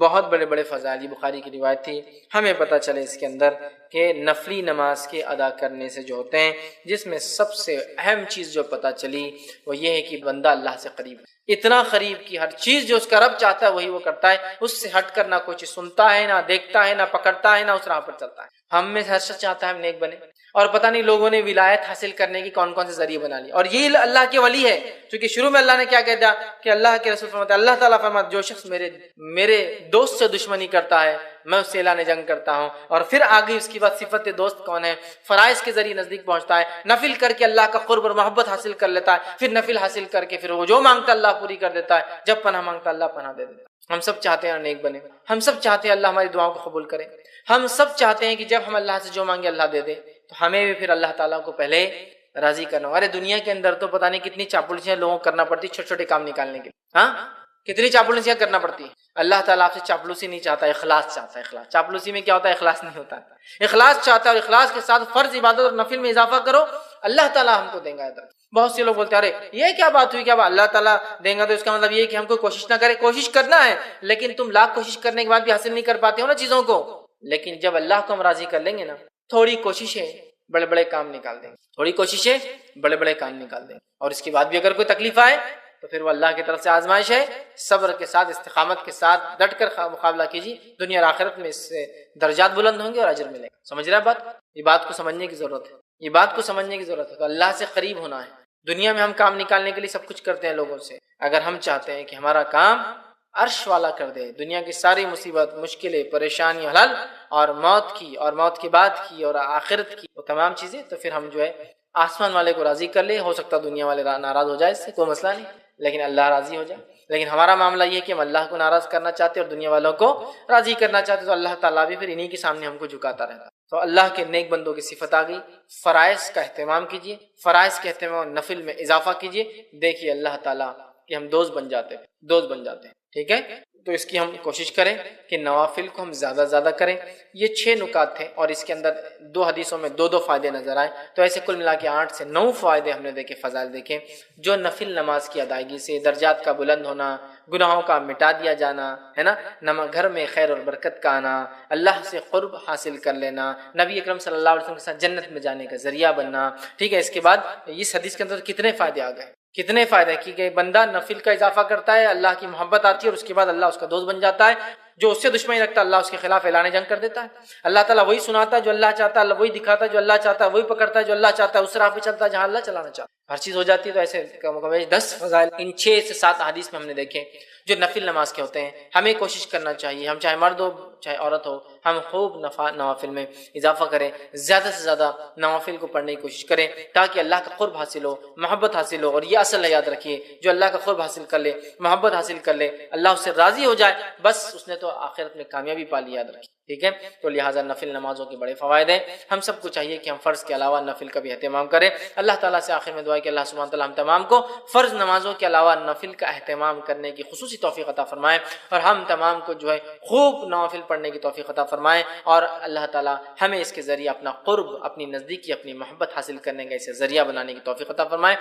بہت بڑے بڑے فضائل، بخاری کی روایت تھی. ہمیں پتہ چلے اس کے اندر کہ نفلی نماز کے ادا کرنے سے جو ہوتے ہیں، جس میں سب سے اہم چیز جو پتہ چلی وہ یہ ہے کہ بندہ اللہ سے قریب ہے، اتنا قریب کہ ہر چیز جو اس کا رب چاہتا ہے وہی وہ کرتا ہے. اس سے ہٹ کر نہ کوئی چیز سنتا ہے، نہ دیکھتا ہے، نہ پکڑتا ہے، نہ اس راہ پر چلتا ہے. ہم میں سے ہر شخص چاہتا ہے ہم نیک بنے، اور پتہ نہیں لوگوں نے ولایت حاصل کرنے کی کون کون سے ذریعے بنا لی. اور یہی اللہ کے ولی ہے، کیونکہ شروع میں اللہ نے کیا کہہ دیا کہ اللہ کے رسول فرماتے ہیں، اللہ تعالیٰ فرماتے جو شخص میرے دوست سے دشمنی کرتا ہے میں اس سے اعلان جنگ کرتا ہوں. اور پھر آگے اس کی بات صفت دوست کون ہے، فرائض کے ذریعے نزدیک پہنچتا ہے، نفل کر کے اللہ کا قرب اور محبت حاصل کر لیتا ہے، پھر نفل حاصل کر کے پھر وہ جو مانگتا اللہ پوری کر دیتا ہے، جب پناہ مانگتا اللہ پناہ دے دیتا ہے. ہم سب چاہتے ہیں نیک بنے، ہم سب چاہتے ہیں اللہ ہماری دعاؤں کو قبول کرے، ہم سب چاہتے ہیں کہ جب ہم اللہ سے جو مانگے اللہ دے دے. تو ہمیں بھی پھر اللہ تعالیٰ کو پہلے راضی کرنا. ارے دنیا کے اندر تو پتہ نہیں کتنی چاپلوسیاں لوگوں کو کرنا پڑتی چھوٹے چھوٹے کام نکالنے کے لیے. ہاں کتنی چاپلوسیاں کرنا پڑتی ہے. اللہ تعالیٰ آپ سے چاپلوسی نہیں چاہتا، اخلاص چاہتا ہے. اخلاص، چاپلوسی میں کیا ہوتا ہے؟ اخلاص نہیں ہوتا. اخلاص چاہتا ہے، اور اخلاص کے ساتھ فرض عبادت اور نفل میں اضافہ کرو، اللہ تعالیٰ ہم کو دیں گا. بہت سے لوگ بولتے ہیں ارے یہ کیا بات ہوئی، کیا اللہ تعالیٰ دیں گا تو اس کا مطلب یہ کہ ہم کو کوشش نہ کرے. کوشش کرنا ہے، لیکن تم لاکھ کوشش کرنے کے بعد بھی حاصل نہیں کر پاتے ہو نا چیزوں کو. لیکن جب اللہ کو ہم راضی کر لیں گے نا، تھوڑی کوششیں بڑے بڑے کام نکال دیں گے، تھوڑی کوششیں بڑے بڑے کام نکال دیں گے. اور اس کے بعد بھی اگر کوئی تکلیف آئے تو پھر وہ اللہ کی طرف سے آزمائش ہے. صبر کے ساتھ، استقامت کے ساتھ ڈٹ کر مقابلہ کیجیے، دنیا اور آخرت میں اس سے درجات بلند ہوں گے اور اجر ملے گا. سمجھ رہا بات؟ یہ بات کو سمجھنے کی ضرورت ہے، یہ بات کو سمجھنے کی ضرورت ہے. تو اللہ سے قریب ہونا ہے. دنیا میں ہم کام نکالنے کے لیے سب کچھ کرتے ہیں لوگوں سے. اگر ہم چاہتے ہیں کہ ہمارا کام عرش والا کر دے، دنیا کی ساری مصیبت، مشکلیں، پریشانیاں حل، اور موت کی اور موت کے بعد کی اور آخرت کی وہ تمام چیزیں، تو پھر ہم جو ہے آسمان والے کو راضی کر لیں. ہو سکتا ہے دنیا والے ناراض ہو جائے، اس سے کوئی مسئلہ نہیں، لیکن اللہ راضی ہو جائے. لیکن ہمارا معاملہ یہ کہ ہم اللہ کو ناراض کرنا چاہتے ہیں اور دنیا والوں کو راضی کرنا چاہتے ہیں، تو اللہ تعالیٰ بھی پھر انہی کے سامنے ہم کو جھکاتا رہتا. تو اللہ کے نیک بندوں کی صفت آ گئی. فرائض کا اہتمام کیجیے، فرائض کے اہتمام نفل میں اضافہ کیجیے. دیکھیے اللہ تعالیٰ کہ ہم دوست بن جاتے ہیں. ٹھیک ہے، تو اس کی ہم کوشش کریں کہ نوافل کو ہم زیادہ زیادہ کریں. یہ 6 نکات تھے، اور اس کے اندر 2 حدیثوں میں 2 فائدے نظر آئے. تو ایسے کل ملا کے 8 سے 9 فائدے ہم نے دیکھے، فضائل دیکھے، جو نفل نماز کی ادائیگی سے درجات کا بلند ہونا، گناہوں کا مٹا دیا جانا ہے نا، گھر میں خیر اور برکت کا آنا، اللہ سے قرب حاصل کر لینا، نبی اکرم صلی اللہ علیہ وسلم کے ساتھ جنت میں جانے کا ذریعہ بننا. ٹھیک ہے، اس کے بعد اس حدیث کے اندر کتنے فائدے آ گئے، کتنے فائدے کہ بندہ نفل کا اضافہ کرتا ہے، اللہ کی محبت آتی ہے، اور اس کے بعد اللہ اس کا دوست بن جاتا ہے. جو اس سے دشمنی رکھتا ہے اللہ اس کے خلاف اعلان جنگ کر دیتا ہے. اللہ تعالیٰ وہی سناتا ہے جو اللہ چاہتا ہے، اللہ وہی دکھاتا ہے جو اللہ چاہتا ہے، وہی پکڑتا ہے جو اللہ چاہتا ہے، اس راہ پہ چلتا ہے جہاں اللہ چلانا چاہتا ہے. ہر چیز ہو جاتی ہے. تو ایسے 10 فضائل ان 6 سے 7 حدیث میں ہم نے دیکھے جو نفل نماز کے ہوتے ہیں. ہمیں کوشش کرنا چاہیے، ہم چاہے مرد ہو چاہے عورت ہو، ہم خوب نوافل میں اضافہ کریں، زیادہ سے زیادہ نوافل کو پڑھنے کی کوشش کریں تاکہ اللہ کا قرب حاصل ہو، محبت حاصل ہو. اور یہ اصل یاد رکھیے، جو اللہ کا قرب حاصل کر لے، محبت حاصل کر لے، اللہ اس سے راضی ہو جائے، بس اس نے تو آخرت میں کامیابی پا لی. یاد رکھیے. ٹھیک ہے، تو لہٰذا نفل نمازوں کے بڑے فوائد ہیں. ہم سب کو چاہیے کہ ہم فرض کے علاوہ نفل کا بھی اہتمام کریں. اللہ تعالیٰ سے آخر میں دعا ہے کہ اللہ سبحانہ تعالیٰ ہم تمام کو فرض نمازوں کے علاوہ نفل کا اہتمام کرنے کی خصوصی توفیق عطا فرمائے، اور ہم تمام کو جو ہے خوب نوافل پڑھنے کی توفیق عطا فرمائے. اور اللہ تعالیٰ ہمیں اس کے ذریعے اپنا قرب، اپنی نزدیکی، اپنی محبت حاصل کرنے کا اسے ذریعہ بنانے کی توفیق عطا فرمائے.